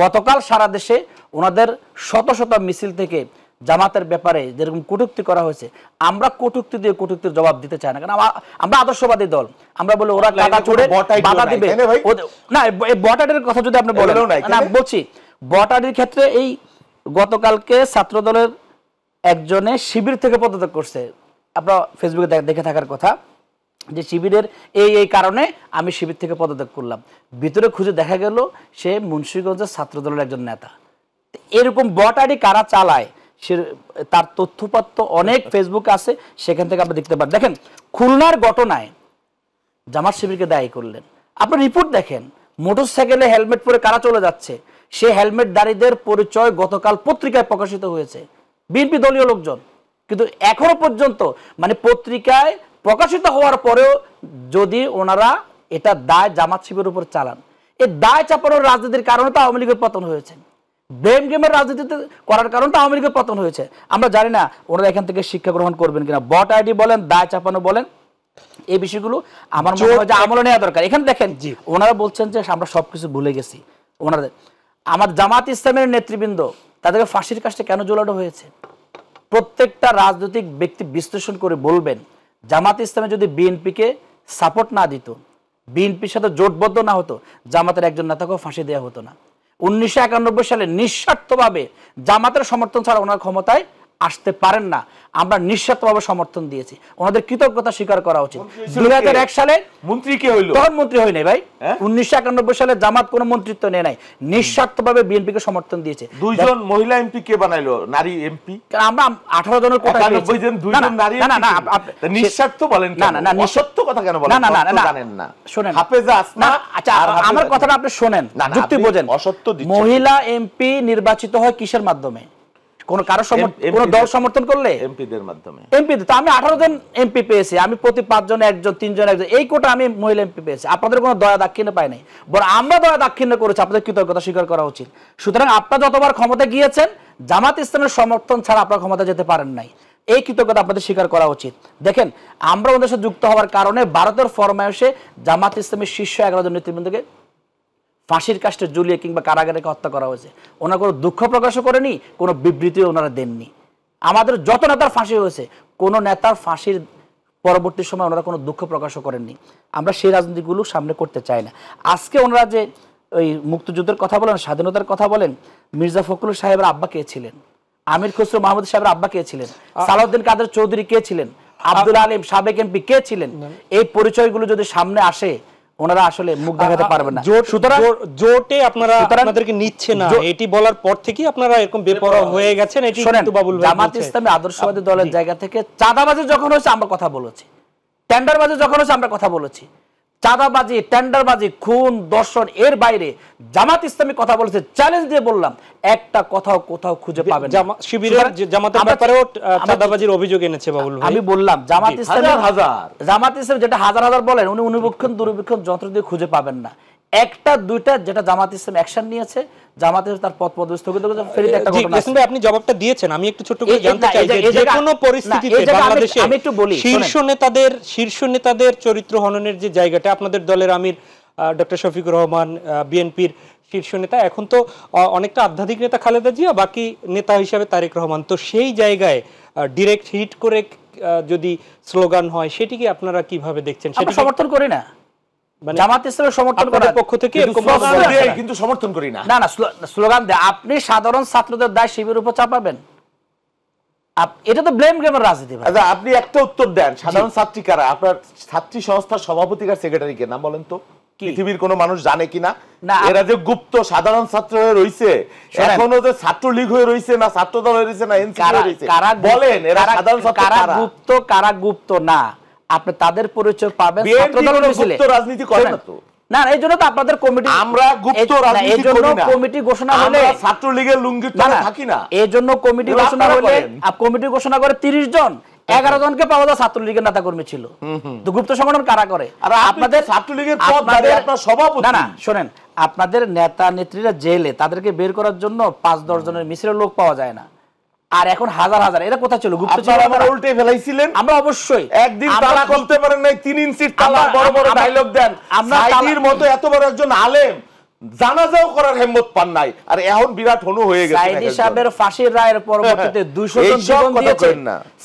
গতকাল সারা দেশে ওনাদের শত শত মিছিল থেকে জামাতের ব্যাপারে যেরকম কটূক্তি করা হয়েছে, আমরা কটূক্তি দিয়ে কটূক্তির জবাব দিতে চাই না, কারণ আমরা আদর্শবাদী দল। আমরা বলি ওরা কাদা ছুড়ে বাধা দিবে না। এই বটাডের কথা যদি আপনি বলেন, না বলছি বটাডির ক্ষেত্রে এই গতকালকে ছাত্র দলের একজনে শিবির থেকে পদত্যাগ করছে, আপনারা ফেসবুকে দেখে থাকার কথা, যে শিবিরের এই কারণে আমি শিবির থেকে পদত্যাগ করলাম। ভিতরে খুঁজে দেখা গেল সে মুন্সিগঞ্জের ছাত্র দলের একজন নেতা। এরকম বটাডি কারা চালায় সে তার তথ্যপত্র অনেক ফেসবুক আছে, সেখান থেকে আপনি দেখতে পারেন। দেখেন খুলনার ঘটনায় জামাত শিবিরকে দায়ী করলেন, আপনি রিপোর্ট দেখেন, মোটরসাইকেলে হেলমেট পরে কারা চলে যাচ্ছে, সে হেলমেটধারীদের পরিচয় গতকাল পত্রিকায় প্রকাশিত হয়েছে, বিএনপি দলীয় লোকজন। কিন্তু এখনো পর্যন্ত মানে পত্রিকায় প্রকাশিত হওয়ার পরেও যদি ওনারা এটা দায় জামাত শিবিরের উপর চালান, এই দায় চাপানোর রাজনীতির কারণে তো আওয়ামী লীগের পতন হয়েছে, ব্লেম গেমের রাজনীতিতে করার কারণে তো আওয়ামী লীগের পতন হয়েছে। আমরা জানি না ওনারা এখান থেকে শিক্ষা গ্রহণ করবেন কিনা। বট আইডি বলেন, দায় চাপানো বলেন, এই বিষয়গুলো আমার মনে হয় যে আমলে নেওয়া দরকার। এখানে দেখেন ওনারা বলছেন যে আমরা সবকিছু ভুলে গেছি। ওনারা আমার জামাত ইসলামের নেতৃবৃন্দ তাদেরকে ফাঁসির কাজটা কেন ঝোলানো হয়েছে? প্রত্যেকটা রাজনৈতিক ব্যক্তি বিশ্লেষণ করে বলবেন, জামাত ইসলামে যদি বিএনপিকে সাপোর্ট না দিত, বিএনপির সাথে জোটবদ্ধ না হতো, জামাতের একজন নেতাকেও ফাঁসি দেওয়া হতো না। 1991 সালে নিঃস্বার্থভাবে জামাতের সমর্থন ছাড়া ওনার ক্ষমতায় আসতে পারেন না। আমরা নিঃস্বার্থভাবে সমর্থন দিয়েছি, ওনাদের কৃতজ্ঞতা স্বীকার করা উচিত। 2001 সালে মন্ত্রী কে হইল? তখন মন্ত্রী হয় নাই ভাই। 1991 সালে জামাত কোনো মন্ত্রিত্ব নেয় নাই, নিঃস্বার্থভাবে বিএনপিকে সমর্থন দিয়েছে। দুইজন মহিলা এমপি কে বানাইলো নারী এমপি? আমরা 18 জনের কোটা পেয়েছি। দুইজন নারী এমপি। না না নিঃস্বার্থ বলেন কেন? না না নিঃস্বার্থ কথা কেন বলেন? না না না জানেন না, শুনেন হাফেজা আসমা। আচ্ছা আমার কথাটা আপনি শুনেন, যুক্তি বোঝেন। অসত্য দিচ্ছেন। মহিলা এমপি নির্বাচিত হয় কিসের মাধ্যমে? কোন কারো কোন দল সমর্থন করলে? এমপিদের মাধ্যমে। এমপি তো আমি 18 জন এমপি পেয়েছি, আমি প্রতি 5 জন একজন, 3 জন একজন, এই কোটা আমি মহিলা এমপি পেয়েছি। আপনাদের কোনো দয়া দাক্ষিণ্য পাই নাই, বরং আমরা দয়া দাক্ষিণ্য করেছি, আপনাদের কৃতজ্ঞতা স্বীকার করা উচিত। সুতরাং আপনারা যতবার ক্ষমতা গিয়েছেন, জামাত ইসলামের সমর্থন ছাড়া আপনারা ক্ষমতা যেতে পারেন নাই। এই কৃতজ্ঞতা আপনাদের স্বীকার করা উচিত। দেখেন, আমরা ওদের সাথে যুক্ত হওয়ার কারণে ভারতের ফরমায়েশে জামাত ইসলামের শীর্ষ 11 জন নেতৃবৃন্দকে ফাঁসির কাস্টে ঝুলিয়ে কিংবা কারাগারে হত্যা করা হয়েছে। ওনারা কোনো দুঃখ প্রকাশও করেনি, কোনো বিবৃতিও ওনারা দেননি। আমাদের যত নেতার ফাঁসি হয়েছে, কোনো নেতার ফাঁসির পরবর্তী সময় ওনারা কোনো দুঃখ প্রকাশও করেননি। আমরা সেই রাজনীতিগুলো সামনে করতে চাই না। আজকে ওনারা যে ওই মুক্তিযুদ্ধের কথা বলেন, স্বাধীনতার কথা বলেন, মির্জা ফখরুল সাহেবের আব্বা কে ছিলেন, আমির খসরু মাহমুদ সাহেবের আব্বা কে ছিলেন, সালাউদ্দিন কাদের চৌধুরী কে ছিলেন, আব্দুল আলিম সাবেক এমপি কে ছিলেন, এই পরিচয়গুলো যদি সামনে আসে ওনারা আসলে মুখ দেখাতে পারবেন না। জোটে আপনারা আপনাদেরকে নিচ্ছে না, এটি বলার পর থেকেই আপনারা এরকম বেপরোয়া হয়ে গেছেন। এটি কিন্তু বাবুল ভাই জামাত ইসলামী আদর্শবাদী দলের জায়গা থেকে চাঁদাবাজি যখন হয়েছে আমরা কথা বলেছি, টেন্ডারবাজি যখন হয়েছে আমরা কথা বলেছি। চাঁদাবাজি, টেন্ডারবাজি, খুন, দর্শন এর বাইরে জামাত ইসলামী কথা বলেছে, চ্যালেঞ্জ দিয়ে বললাম, একটা কোথাও খুঁজে পাবেন না। শিবিরের জামাতের ব্যাপারেও চাঁদাবাজির অভিযোগ এনেছে বাবুল ভাই। আমি বললাম জামাত ইসলামী জামাত ইসলামী যেটা হাজার হাজার বলেন, উনি অনুবীক্ষণ দূরবীক্ষণ যন্ত্র দিয়ে খুঁজে পাবেন না। একটা দুইটা যেটা জামাত ইসলাম অ্যাকশন নিয়েছে, জামাতের তার পদ পদবি স্থগিত করেছে, ফেরিতে একটা ঘটনা আছে। আপনি জবাবটা দিয়েছেন, আমি একটু ছোট করে জানতে চাই যে কোন পরিস্থিতিতে বাংলাদেশে শীর্ষ নেতাদের চরিত্র হননের যে জায়গাটা, আপনাদের দলের আমির ডক্টর শফিকুর রহমান বিএনপির শীর্ষ নেতা, এখন তো অনেকটা আধ্যাত্মিক নেতা খালেদা জিয়া, বাকি নেতা হিসেবে তারেক রহমান, তো সেই জায়গায় ডিরেক্ট হিট করে যদি স্লোগান হয়, সেটিকে আপনারা কিভাবে দেখছেন? সেটা সমর্থন করি না, জামাত ইসলামের সমর্থন করার পক্ষ থেকে কিন্তু সমর্থন করি না। না স্লোগান দেয়, আপনি সাধারণ ছাত্রদের দায় শিবিরের উপর চাপাবেন, এটা তো ব্লেম গেমের রাজনীতি। আচ্ছা, আপনি একটা উত্তর দেন, সাধারণ ছাত্রী কারা? আপনার ছাত্রী সংস্থার সভাপতি আর সেক্রেটারি কে নাম বলেন তো? পৃথিবীর কোন মানুষ জানে কিনা? এরা যে গুপ্ত সাধারণ ছাত্র হয়ে রয়েছে, এখনো যে ছাত্রলীগ হয়ে রয়েছে না, ছাত্রদল হয়ে রয়েছে না, এনসিপি হয়ে রয়েছে, বলেন এরা সাধারণ ছাত্র কারা গুপ্ত না, আপনি তাদের পরিচয় পাবেন। গুপ্ত রাজনীতি করে না তো। না, এই জন্য তো আপনাদের কমিটি, আমরা গুপ্ত রাজনীতি করি না। কমিটি ঘোষণা হলে ছাত্রলীগের লুঙ্গির তলে থাকি না। এই জন্য কমিটি ঘোষণা হলে, কমিটি ঘোষণা করে 30 জন, 11 জনকে পাওয়া যায় ছাত্রলীগের নেতা কর্মী ছিল। তো গুপ্ত সংগঠন কারা করে? আর আপনাদের ছাত্রলীগের পদ দাঁড়িয়ে আপনার সভাপতি। না শুনেন, আপনাদের নেতা নেত্রীরা জেলে, তাদেরকে বের করার জন্য 5-10 জনের মিছিলের লোক পাওয়া যায় না, আর এখন হাজার হাজার। এরা কোথা ছিল? গুপ্ত আপনারা উল্টে ফেলাইছিলেন। আমরা অবশ্যই একদিন তালা খুলতে পারেন নাই, 3 ইঞ্চির তালা, বড় বড় ডায়লগ দেন। সাইদির মতো এত বড় একজন আলেম জানাজাও করার হিম্মত পান নাই, আর এখন বিরাট হনু হয়ে গেছে। সাইদি সাহেবের ফাঁসির রায়ের পরবর্তীতে 200 জন জীবন দিয়েছেন।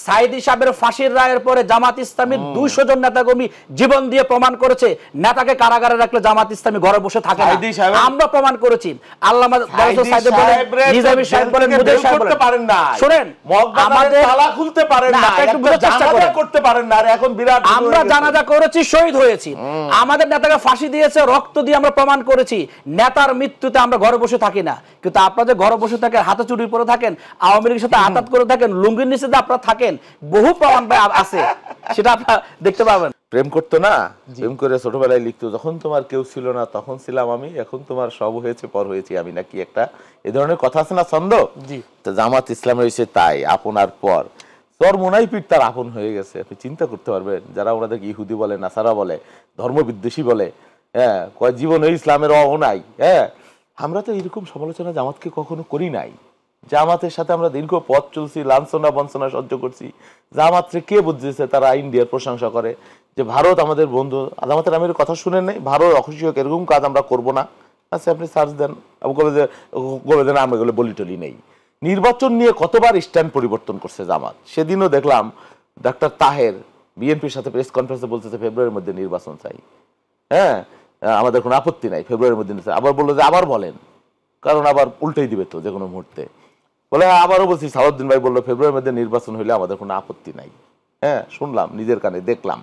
সাইদি সাহেবের ফাঁসির রায়ের পরে জামাত ইসলামীর 200 জন নেতাকর্মী জীবন দিয়ে প্রমাণ করেছে, নেতাকে কারাগারে রাখলে জামাত ইসলামী ঘরে বসে থাকে না। আমরা প্রমাণ করেছি। আল্লামা সাইদি বলেন, নিজামী সাহেব বলেন, মুজাহিদ সাহেব বলেন, পারেন না। শুনেন, আমাদের তালা খুলতে পারেন না, একটু বুঝার চেষ্টা করেন, করতে পারেন না, আর এখন বিরাট। আমরা জানাজা করেছি, শহীদ হয়েছি, আমাদের নেতাকে ফাঁসি দিয়েছে, রক্ত দিয়ে আমরা প্রমাণ করেছি। নেতার মৃত্যুতে আমরা ঘরে বসে থাকি না, কিন্তু আপনাদের ঘরে বসে থাকেন, হাতে চুরি পরে থাকেন, আওয়ামী লীগের সাথে আঘাত করে থাকেন, লুঙ্গির নিচে আপনারা থাকেন, বহু প্রমাণ আছে, সেটা আপনারা দেখতে পাবেন। প্রেম করতো না, প্রেম করে ছোটবেলায় লিখতো, যখন তোমার কেউ ছিল না তখন ছিলাম আমি, এখন তোমার সব হয়েছে পর হয়েছি আমি, নাকি একটা এই ধরনের কথা আছে না ছন্দ? তো জামাত ইসলাম হয়েছে তাই, আপনার পর চরমোনাই পীর তার আপন হয়ে গেছে। আপনি চিন্তা করতে পারবেন, যারা ওনাদের ইহুদি বলে, নাসারা বলে, ধর্মবিদ্বেষী বলে, হ্যাঁ, কয় জীবনে ইসলামের অ নাই। হ্যাঁ, আমরা তো এরকম সমালোচনা জামাতকে কখনো করি নাই। জামাতের সাথে আমরা দীর্ঘ পথ চলছি, লাঞ্ছনা বঞ্চনা সহ্য করছি। জামাতরে কে বুঝেছে? তারা ইন্ডিয়ার প্রশংসা করে যে ভারত আমাদের বন্ধু। জামাতের আমির কথা শুনেন নাই, ভারত অখুশি হোক, এরকম কাজ আমরা করবো না। আচ্ছা, আপনি সার্চ দেন, বলে দেন আমরা এগুলো বলি টলি নেই। নির্বাচন নিয়ে কতবার স্ট্যান্ড পরিবর্তন করছে জামাত। সেদিনও দেখলাম ডাক্তার তাহের বিএনপির সাথে প্রেস কনফারেন্সে বলতেছে ফেব্রুয়ারির মধ্যে নির্বাচন চাই। হ্যাঁ, আমাদের কোনো আপত্তি নাই, ফেব্রুয়ারির মধ্যে। আবার বললো যে আবার বলেন, কারণ আবার উল্টেই দিবে তো যে কোনো মুহূর্তে। বলে হ্যাঁ, আবারও বলছি, সালাউদ্দিন ভাই বললো ফেব্রুয়ারির মধ্যে নির্বাচন হইলে আমাদের কোনো আপত্তি নাই। হ্যাঁ, শুনলাম, নিজের কানে দেখলাম।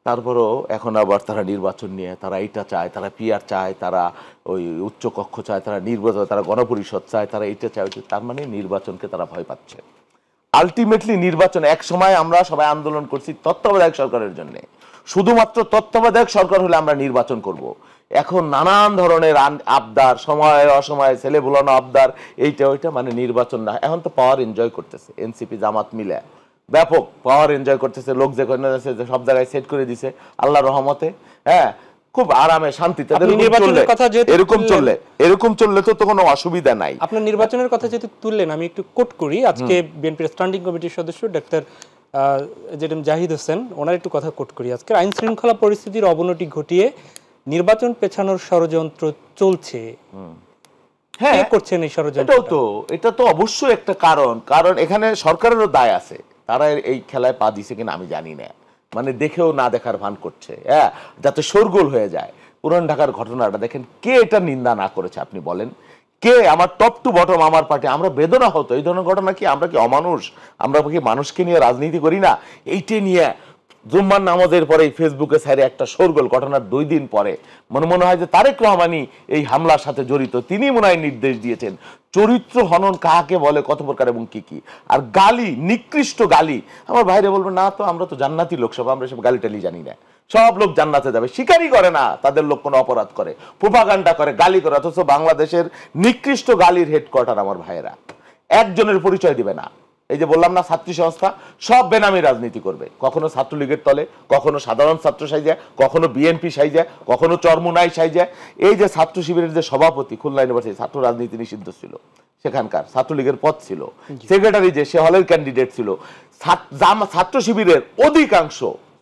তারপরও এখন আবার তারা নির্বাচন নিয়ে, তারা এইটা চায়, তারা পিআর চায়, তারা ওই উচ্চ কক্ষ চায়, তারা নির্বাচন, তারা গণপরিষদ চায়, তারা এইটা চায়। তার মানে নির্বাচনকে তারা ভয় পাচ্ছে। আলটিমেটলি নির্বাচন, এক সময় আমরা সবাই আন্দোলন করছি তত্ত্বাবধায়ক সরকারের জন্য, শুধুমাত্র তত্ত্বাবধায়ক সরকার হলে আমরা নির্বাচন করব। এখন নানান ধরনের আবদার, সময় অসময়ে ছেলে ভুলানো আবদার, এইটা ওইটা, মানে নির্বাচন না। এখন তো পাওয়ার এনজয় করতেছে এনসিপি জামাত মিলে, ব্যাপক পাওয়ার এনজয় করতেছে। লোক যে সব জায়গায় সেট করে দিছে আল্লাহর রহমতে। হ্যাঁ, খুব আরামে শান্তিতে আপনি নির্বাচনের কথা যেহেতু এরকম চললে তো কোনো অসুবিধা নাই। আপনার নির্বাচনের কথা যেহেতু তুললেন, আমি একটু কোট করি। আজকে বিএনপির স্ট্যান্ডিং কমিটির সদস্য ডাক্তার জেডএম জাহিদ হোসেন, ওনার একটু কথা কোট করি। আজকে আইন শৃঙ্খলা পরিস্থিতির অবনতি ঘটিয়ে নির্বাচন পেছানোর ষড়যন্ত্র চলছে। হ্যাঁ, কে করছেন এই ষড়যন্ত্র? এটা তো অবশ্যই একটা কারণ এখানে সরকারেরও দায় আছে। তারা এই খেলায় পা দিছে কিনা আমি জানি না, মানে দেখেও না দেখার ভান করছে, হ্যাঁ, যাতে শোরগোল হয়ে যায়। পুরান ঢাকার ঘটনাটা দেখেন, কে এটা নিন্দা না করেছে আপনি বলেন? কে? আমার টপ টু বটম আমার পার্টি, আমরা বেদনা হতো এই ধরনের ঘটনা। কি আমরা কি অমানুষ? আমরা কি মানুষকে নিয়ে রাজনীতি করি না? এইটা নিয়ে জুম্মার নামাজের পরে ফেসবুকে সাইডে একটা শোরগোল, ঘটনার 2 দিন পরে মনে হয় যে তারেক রহমানই এই হামলার সাথে জড়িত, তিনি মনে হয় নির্দেশ দিয়েছেন। চরিত্র হনন কাকে বলে, কত প্রকার এবং কি কি, আর গালি, নিকৃষ্ট গালি। আমার ভাইরে বলবে না তো আমরা তো জান্নাতি লোক, সব আমরা সব গালি টালি জানি না, সব লোক জান্নাতে যাবে। স্বীকারই করে না তাদের লোক কোনো অপরাধ করে, প্রোপাগান্ডা করে, গালি করে। অথচ বাংলাদেশের নিকৃষ্ট গালির হেডকোয়ার্টার আমার ভাইয়েরা একজনের পরিচয় দিবে না। এই যে বললাম না, ছাত্রী সংস্থা সব বেনামি রাজনীতি করবে, কখনো ছাত্রলীগের তলে, কখনো সাধারণ ছাত্র সাইজা, কখনো বিএনপি সাইজা, কখনো চরমুনাই সাইজা। এই যে ছাত্র শিবিরের যে সভাপতি, খুলনা ইউনিভার্সিটি, ছাত্র রাজনীতি নিষিদ্ধ ছিল, সেখানকার ছাত্রলীগের পদ ছিল, সেক্রেটারি যে সে হলের ক্যান্ডিডেট ছিল। ছাত্র শিবিরের অধিকাংশ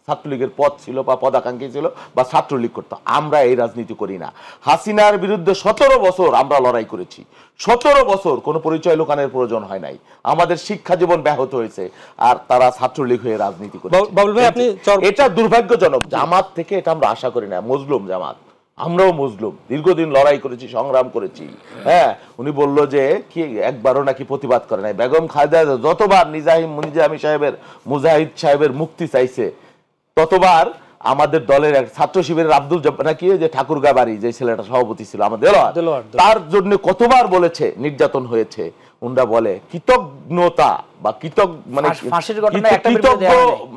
ছাত্রলীগের পদ ছিল বা পদাকাঙ্ক্ষী ছিল বা ছাত্রলীগ করতো। আমরা এই রাজনীতি করি না। হাসিনার বিরুদ্ধে 17 বছর আমরা লড়াই করেছি, 17 বছর কোনো পরিচয় লোকানের প্রয়োজন হয় নাই, আমাদের শিক্ষা জীবন ব্যাহত হয়েছে, আর তারা ছাত্রলীগ হয়ে রাজনীতি করে। এটা দুর্ভাগ্যজনক। জামাত থেকে এটা আমরা আশা করি না। মজলুম জামাত, আমরাও মজলুম, দীর্ঘদিন লড়াই করেছি, সংগ্রাম করেছি। হ্যাঁ, উনি বললো যে কি একবারও নাকি প্রতিবাদ করে নাই। বেগম খালেদা যতবার নিজামী সাহেবের, মুজাহিদ সাহেবের মুক্তি চাইছে, ততবার আমাদের দলের এক ছাত্র শিবিরের আব্দুল জব্বার নাকি যে ঠাকুরগা বাড়ি যে ছেলেটা সভাপতি ছিল আমাদের, তার জন্য কতবার বলেছে নির্যাতন হয়েছে। উনরা বলে কৃতজ্ঞতা বা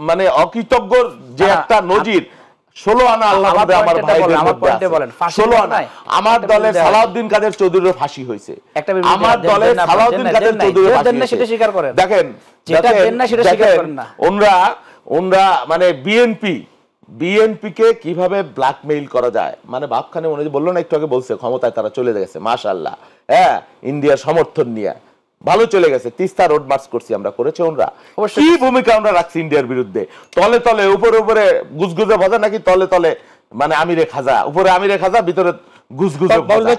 মানে অকৃতজ্ঞ যে একটা নজির 16 আনা আল্লাহ আমার ভাইদের মধ্যে বলেন 16 আনা। আমার দলে সালাউদ্দিন কাদের চৌধুরীর ফাঁসি হয়েছে, আমার দলে সালাউদ্দিন কাদের চৌধুরীর ফাঁসি হয়েছে। সেটা স্বীকার করেন, দেখেন যেটা দেন না সেটা স্বীকার করেন না। ওনরা মানে বিএনপি কে কিভাবে ব্ল্যাকমেইল করা যায়, মানে বাপখানে উনি বললো না একটু আগে, বলছে ক্ষমতায় তারা চলে গেছে মাশাআল্লাহ, হ্যাঁ, ইন্ডিয়ার সমর্থন নিয়ে ভালো চলে গেছে। তিস্তা রোড মার্চ করছি আমরা, করেছে ওনরা। কি ভূমিকা আমরা রাখছি ইন্ডিয়ার বিরুদ্ধে? তলে তলে, উপরে উপরে গুজগুজে ভাজা নাকি, তলে তলে মানে আমিরে খাজা, উপরে আমিরে খাজা, ভিতরে গুজগুজে ভাজা।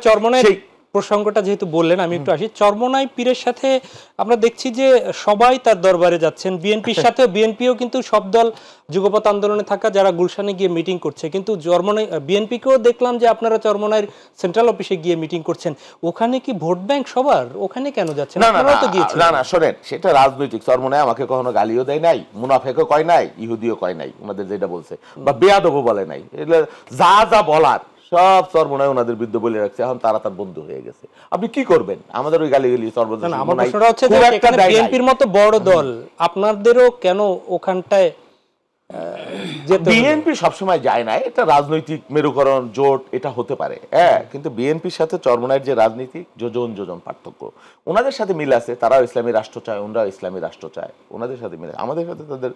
প্রসঙ্গটা যেহেতু বললেন, আমি একটু আসি। চরমোনাই পীরের সাথে আমরা দেখছি যে সবাই তার দরবারে যাচ্ছেন, বিএনপির সাথে। বিএনপিও কিন্তু সব দল যুগপৎ আন্দোলনে থাকা যারা গুলশানে গিয়ে মিটিং করছে, কিন্তু চরমোনাই বিএনপিকেও দেখলাম যে আপনারা চরমোনাইয়ের সেন্ট্রাল অফিসে গিয়ে মিটিং করছেন। ওখানে কি ভোট ব্যাংক সবার? ওখানে কেন যাচ্ছেন? না না, শোনেন, সেটা রাজনৈতিক। চরমোনাই আমাকে কখনো গালিও দেয় নাই, মুনাফেকও কয় নাই, ইহুদিও কয় নাই, ওনাদের যেটা বলছে, বা বেয়াদবও বলে নাই। যা যা বলার সব চরমোনাই ওনাদের বিরুদ্ধে বলে রাখছে। এখন তারা তার বন্ধু হয়ে গেছে। আপনি কি করবেন? আমাদের ওই গালিগালি বিএনপির মতো বড় দল, আপনাদেরও কেন ওখানটায়? বিএনপি সবসময় যায় না, এটা রাজনৈতিক মেরুকরণ জোট, এটা হতে পারে, হ্যাঁ, কিন্তু বিএনপির সাথে চরমোনাইয়ের যে রাজনীতি, যোজন পার্থক্য। ওনাদের সাথে মিল আছে, তারাও ইসলামী রাষ্ট্র চায়, ওনারাও ইসলামী রাষ্ট্র চায়, ওনাদের সাথে মিলে। আমাদের সাথে তাদের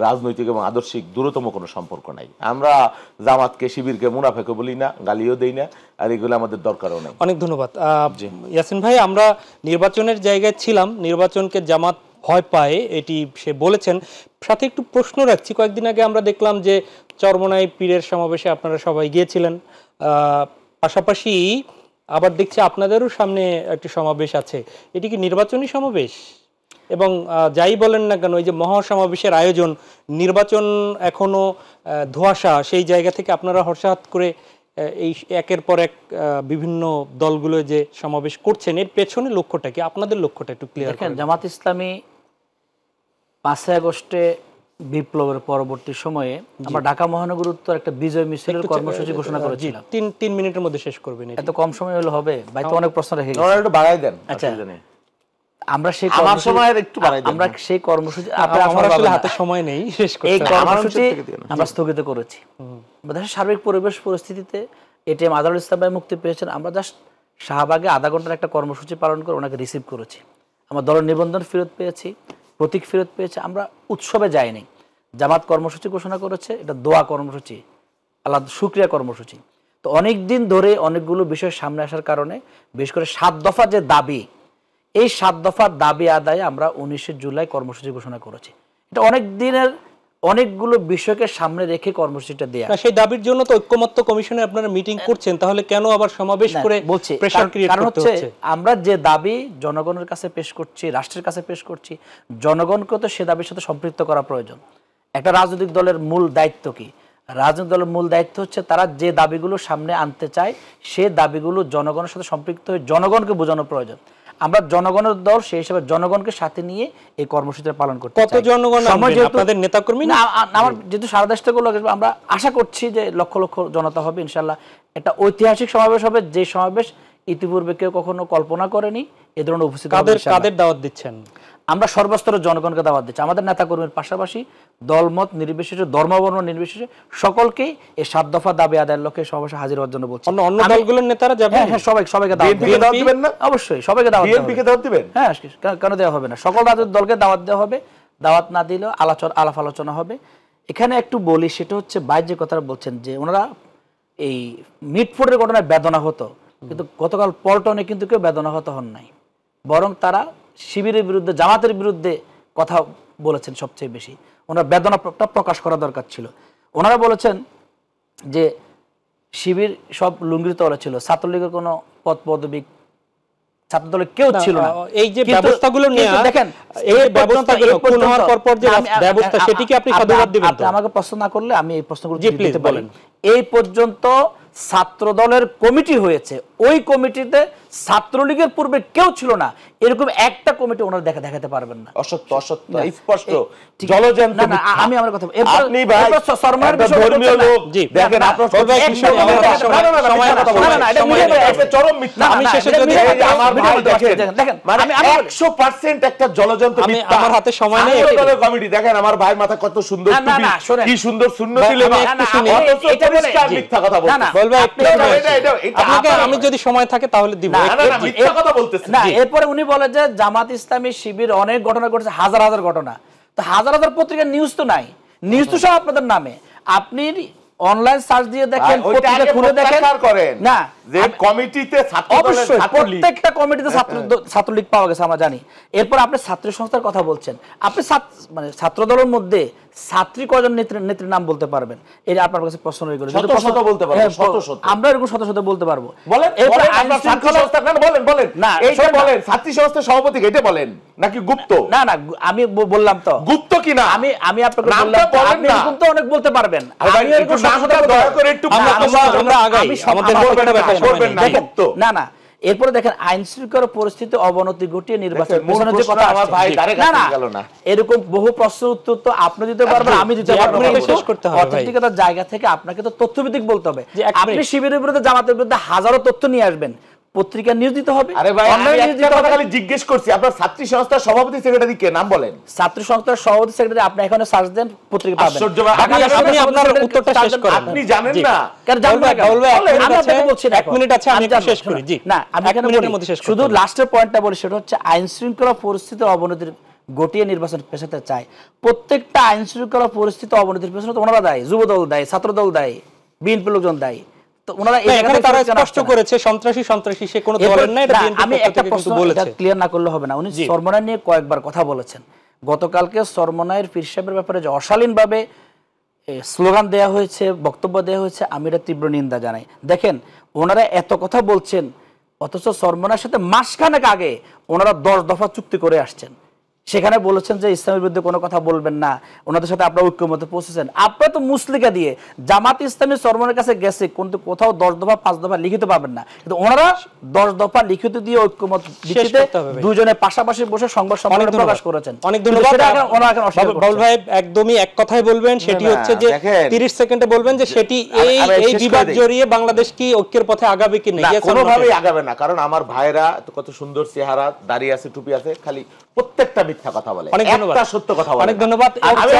রাজনৈতিক এবং আদর্শিক দূরতম কোনো সম্পর্ক নাই। আমরা জামাতকে, শিবিরকে মুনাফেকে বলি না, গালিও দেই না, আর এগুলো আমাদের দরকারও নেই। অনেক ধন্যবাদ ইয়াসিন ভাই। আমরা নির্বাচনের জায়গায় ছিলাম, নির্বাচনকে জামাত ভয় পায় এটি সে বলেছেন। সাথে একটু প্রশ্ন রাখছি, কয়েকদিন আগে আমরা দেখলাম যে চরমোনাই পীরের সমাবেশে আপনারা সবাই গিয়েছিলেন, পাশাপাশি আবার দেখছি আপনাদেরও সামনে একটি সমাবেশ আছে। এটি কি নির্বাচনী সমাবেশ? এবং যাই বলেন না কেন, এই যে মহাসমাবেশের আয়োজন, নির্বাচন এখনো ধোঁয়াশা, সেই জায়গা থেকে আপনারা হঠাৎ করে এই একের পর এক বিভিন্ন দলগুলো যে সমাবেশ করছেন, এর পেছনে লক্ষ্যটা কি? আপনাদের লক্ষ্যটা একটু ক্লিয়ার করেন। জামাত ইসলামী 5 আগস্টে বিপ্লবের পরবর্তী সময়ে আমরা ঢাকা মহানগর উত্তর একটা বিজয় মিছিলের কর্মসূচি ঘোষণা করেছিলাম। 3 মিনিটের মধ্যে শেষ করবেন। এত কম সময় হলে হবে ভাই? তো অনেক প্রশ্ন রেখে গেছেন, একটু বাড়াই দেন। আচ্ছা, আমরা সেই কর্মসূচি হাতে সময় নেই, শেষ করতে এই কর্মসূচি আমরা স্থগিত করেছি। দেশের সার্বিক পরিবেশ পরিস্থিতিতে এটিএম আজহারুল ইসলাম ভাই মুক্তি পেয়েছেন, আমরা জাস্ট শাহবাগে আধা ঘন্টার একটা কর্মসূচি পালন করে ওনাকে রিসিভ করেছি। আমার দলের নিবন্ধন ফেরত পেয়েছি, প্রতীক ফেরত পেয়েছি। আমরা উৎসবে যাইনি। জামাত কর্মসূচি ঘোষণা করেছে, এটা দোয়া কর্মসূচি, আল্লাহ শুকরিয়া কর্মসূচি। তো অনেক দিন ধরে অনেকগুলো বিষয় সামনে আসার কারণে বিশেষ করে 7 দফা যে দাবি, এই 7 দফার দাবি আদায়ে আমরা 19 জুলাই কর্মসূচি ঘোষণা করেছি। এটা অনেক দিনের অনেকগুলো বিষয়কে সামনে রেখে কর্মসূচিটা দেয়া। সেই দাবির জন্য তো ঐক্যমত্য কমিশনে আপনারা মিটিং করছেন, তাহলে কেন আবার সমাবেশ করে প্রেসার ক্রিয়েট করতে হচ্ছে? আমরা যে দাবি জনগণের কাছে পেশ করছি, রাষ্ট্রের কাছে পেশ করছি, জনগণকে তো সে দাবির সাথে সম্পৃক্ত করা প্রয়োজন। একটা রাজনৈতিক দলের মূল দায়িত্ব কি? রাজনৈতিক দলের মূল দায়িত্ব হচ্ছে তারা যে দাবিগুলো সামনে আনতে চায় সে দাবিগুলো জনগণের সাথে সম্পৃক্ত হয়ে জনগণকে বোঝানো প্রয়োজন। আমরা জনগণের দল, সেই হিসেবে জনগণকে সাথে নিয়ে এই কর্মসূচিটা পালন করতে চাই। কত জনগণ আপনাদের নেতাকর্মী? না, আমার যেহেতু সারা দেশ থেকে লোক আসবে, আমরা আশা করছি যে লক্ষ লক্ষ জনতা হবে ইনশাআল্লাহ। একটা ঐতিহাসিক সমাবেশ হবে, যে সমাবেশ ইতিপূর্বে কেউ কখনো কল্পনা করেনি। এ ধরনের উপস্থিত কাদের দাওয়াত দিচ্ছেন? আমরা সর্বস্তরের জনগণকে দাওয়াত দিচ্ছি। আমাদের নেতাকর্মীর পাশাপাশি দলমত নির্বিশেষে, ধর্মবর্ণ নির্বিশেষে সকলকেই এই 7 দফা দাবি আদায়ের লক্ষ্যে সমাবেশে হাজির হওয়ার জন্য বলছি। অন্য দলগুলোর নেতারা যাবেন? হ্যাঁ, সবাইকে দাওয়াত দিবেন না? অবশ্যই সবাইকে দাওয়াত দিবেন। বিএনপিকে দাওয়াত দিবেন? হ্যাঁ, কেন দেওয়া হবে না? সকল রাজনৈতিক দলকে দাওয়াত দেওয়া হবে। দাওয়াত না দিলেও আলাপ আলোচনা হবে। এখানে একটু বলি, সেটা হচ্ছে বাইরে যে কথা বলছেন যে ওনারা এই মিটফোর্ডের ঘটনায় বেদনা হতো, কিন্তু গতকাল পল্টনে কিন্তু কেউ বেদনা হত হন নাই, বরং তারা শিবিরের বিরুদ্ধে, জামাতের বিরুদ্ধে কথা বলেছেন সবচেয়ে বেশি। ওনার বেদনাটা প্রকাশ করা দরকার ছিল। ওনারা বলেছেন যে শিবির সব লুঙ্গির তলে ছিল, ছাত্রলীগের কোনো পদ পদবি ছাত্রদলের কেউ ছিল না। এই যে ব্যবস্থাগুলো নিয়ে দেখেন, এই ব্যবস্থাগুলো কোন হওয়ার পর যে ব্যবস্থা, সেটিকে আপনি সাধুবাদ দিবেন? আপনি আমাকে প্রশ্ন না করলে আমি এই প্রশ্নগুলো দিতে পারি। এই পর্যন্ত ছাত্রদলের কমিটি হয়েছে, ওই কমিটিতে ছাত্রলীগের পূর্বে কেউ ছিল না, এরকম একটা কমিটি ওনারা দেখাতে পারবেন না। অসত্য, অসত্য, স্পষ্ট, জলজ্যান্ত মিথ্যা। আমি আমার কথা আপনি ভাই ধর্মীয় লোক, দেখেন আপনার চরম মিথ্যা। আমি শেষে যদি আমার ভাই দেখেন, মানে 100% একটা জলজ্যান্ত মিথ্যা। আমার হাতে সময় নেই। ছাত্রদলের কমিটি দেখেন, আমার ভাই মাথা কত সুন্দর টুপি, কি সুন্দর সুন্নতি লেবা, অথচ পরিষ্কার মিথ্যা কথা বলছে। আমি যদি সময় থাকে তাহলে দিব। এরপরে উনি বলে যে জামাত ইসলামী শিবির অনেক ঘটনা ঘটেছে, হাজার হাজার ঘটনা। তো হাজার হাজার পত্রিকার নিউজ তো নাই, নিউজ তো সব আপনাদের নামে। আপনি অনলাইন সার্চ দিয়ে দেখেন, পত্রিকা খুলে দেখেন না যে কমিটিতে অবশ্যই প্রত্যেকটা কমিটিতে ছাত্রলীগ পাওয়া গেছে আমরা জানি। এরপর আপনি ছাত্র সংস্থার কথা বলছেন, আপনি মানে ছাত্র দলের মধ্যে ছাত্রী কয়জন নেত্রীর নাম বলতে পারবেন? এটা আপনার কাছে প্রশ্ন রয়ে গেল। আমরা এরকম শত শত বলতে পারবো। বলেন না, এইটা বলেন ছাত্রী সংস্থার সভাপতি, এটা বলেন নাকি গুপ্ত? না না, আমি বললাম তো গুপ্ত কি না। আমি আপনাকে বললাম, আপনি এরকম তো অনেক বলতে পারবেন। আমি এরকম দয়া করে একটু আমরা আগাই, আমাদের করবেন না। না না, এরপরে দেখেন আইন শৃঙ্খলা পরিস্থিতি অবনতি ঘটিয়ে নির্বাচন এরকম বহু প্রশ্ন উত্তর তো আপনি দিতে পারবেন, আমি দিতে পারবো। অথেন্টিকতার জায়গা থেকে আপনাকে তো তথ্যভিত্তিক বলতে হবে। আপনি শিবিরের বিরুদ্ধে, জামাতের বিরুদ্ধে হাজারো তথ্য নিয়ে আসবেন, পত্রিকা নিউজ দিতে হবে। আরে ভাই, আমি একটা কথা খালি জিজ্ঞেস করছি, আপনার ছাত্রী সংস্থার সভাপতি সেক্রেটারি কে, নাম বলেন? ছাত্রী সংস্থার সভাপতি সেক্রেটারি আপনি এখানে সার্চ দেন, পত্রিকা পাবেন। আপনি আপনার উত্তরটা শেষ করেন। আপনি জানেন না কেন জানবেন? আমি আপনাকে বলছি 1 মিনিট আছে, আমি শেষ করি। জি না, আমি এখানে শুধু লাস্টের পয়েন্টটা বলি, সেটা হচ্ছে আইন শৃঙ্খলা পরিস্থিতির অবনতির ঘটিয়ে নির্বাচন পেছাতে চায়। প্রত্যেকটা আইন শৃঙ্খলা পরিস্থিতি অবনতির পেছনে তো ওনারা দায়ী, যুবদল দায়ী, ছাত্রদল দায়ী, বিএনপি লোকজন দায়ী। ক্লিয়ার না করলে হবে না। উনি চরমনাই নিয়ে কয়েকবার কথা বলেছেন। গতকালকে চরমনাইয়ের পীর সাহেবের ব্যাপারে যে অশালীনভাবে স্লোগান দেওয়া হয়েছে, বক্তব্য দেওয়া হয়েছে, আমি এটা তীব্র নিন্দা জানাই। দেখেন, ওনারা এত কথা বলছেন, অথচ চরমনাইয়ের সাথে মাসখানেক আগে ওনারা 10 দফা চুক্তি করে আসছেন। সেখানে বলেছেন যে ইসলামের বিরুদ্ধে কোনো কথা বলবেন না, ওনাদের সাথে আপনারা ঐক্যমতে পৌঁছেছেন। আপনারা তো মুসলিকা দিয়ে জামাত ইসলামী চরমনের কাছে গেছে, কিন্তু কোথাও 10 দফা 5 দফা লিখিত পাবেন না, কিন্তু ওনারা 10 দফা লিখিত দিয়ে ঐক্যমত ভিত্তিতে দুজনে পাশাপাশি বসে সংবাদ সম্মেলন প্রকাশ করেছেন। অনেক ধন্যবাদ। বাউল ভাই একদমই এক কথাই বলবেন, সেটি হচ্ছে যে 30 সেকেন্ডে বলবেন যে সেটি এই বিবাদ জড়িয়ে বাংলাদেশ কি ঐক্যের পথে আগাবে কি না? কোনোভাবেই আগাবে না, কারণ আমার ভাইরা কত সুন্দর চেহারা, দাড়ি আছে, টুপি আছে, খালি প্রত্যেকটা মিথ্যা কথা বলে, অনেক ধন্যবাদ। একটা সত্য কথা বলে। অনেক ধন্যবাদ। আমি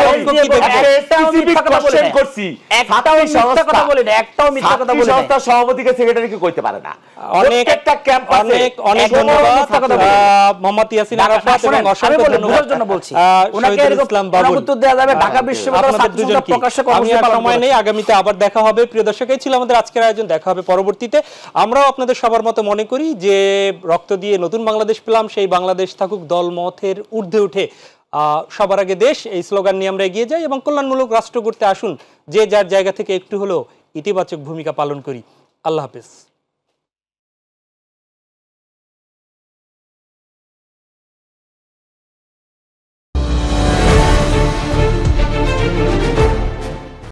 specific question করছি, একটাও মিথ্যা কথা বলি না, একটাও মিথ্যা কথা বলি না। সংস্থার সভাপতিকে সেক্রেটারিকে কইতে পারে না। অনেক প্রত্যেকটা ক্যাম্পাসে অনেক অনেক এখনো ধন্যবাদ মিথ্যা কথা বলে। মোহাম্মদ ইয়াসিন আরাফাত এবং শোনেন, আমি অসংখ্য বলি, ধন্যবাদ বোঝার জন্য বলছি। ওনাকে শহীদুল এরকম ইসলাম বাবুল। উত্তর দেওয়া যাবে ঢাকা বিশ্ববিদ্যালয়ের আপনাদের ছাত্র সংসদ দুজনকে প্রকাশ্যে আমি কর্মসূচি আর পালন সময় করেছে। নেই, আগামীতে আবার দেখা হবে। প্রিয় দর্শক, এই ছিল আমাদের আজকের আয়োজন, দেখা হবে পরবর্তীতে। আমরাও আপনাদের সবার মতো মনে করি যে রক্ত দিয়ে নতুন বাংলাদেশ পেলাম, সেই বাংলাদেশ থাকুক দলমতের ঊর্ধ্বে উঠে সবার আগে দেশ, এই স্লোগান নিয়ে আমরা এগিয়ে যাই এবং কল্যাণমূলক রাষ্ট্র করতে আসুন, যে যার জায়গা থেকে একটু হলেও ইতিবাচক ভূমিকা পালন করি। আল্লাহ হাফেজ।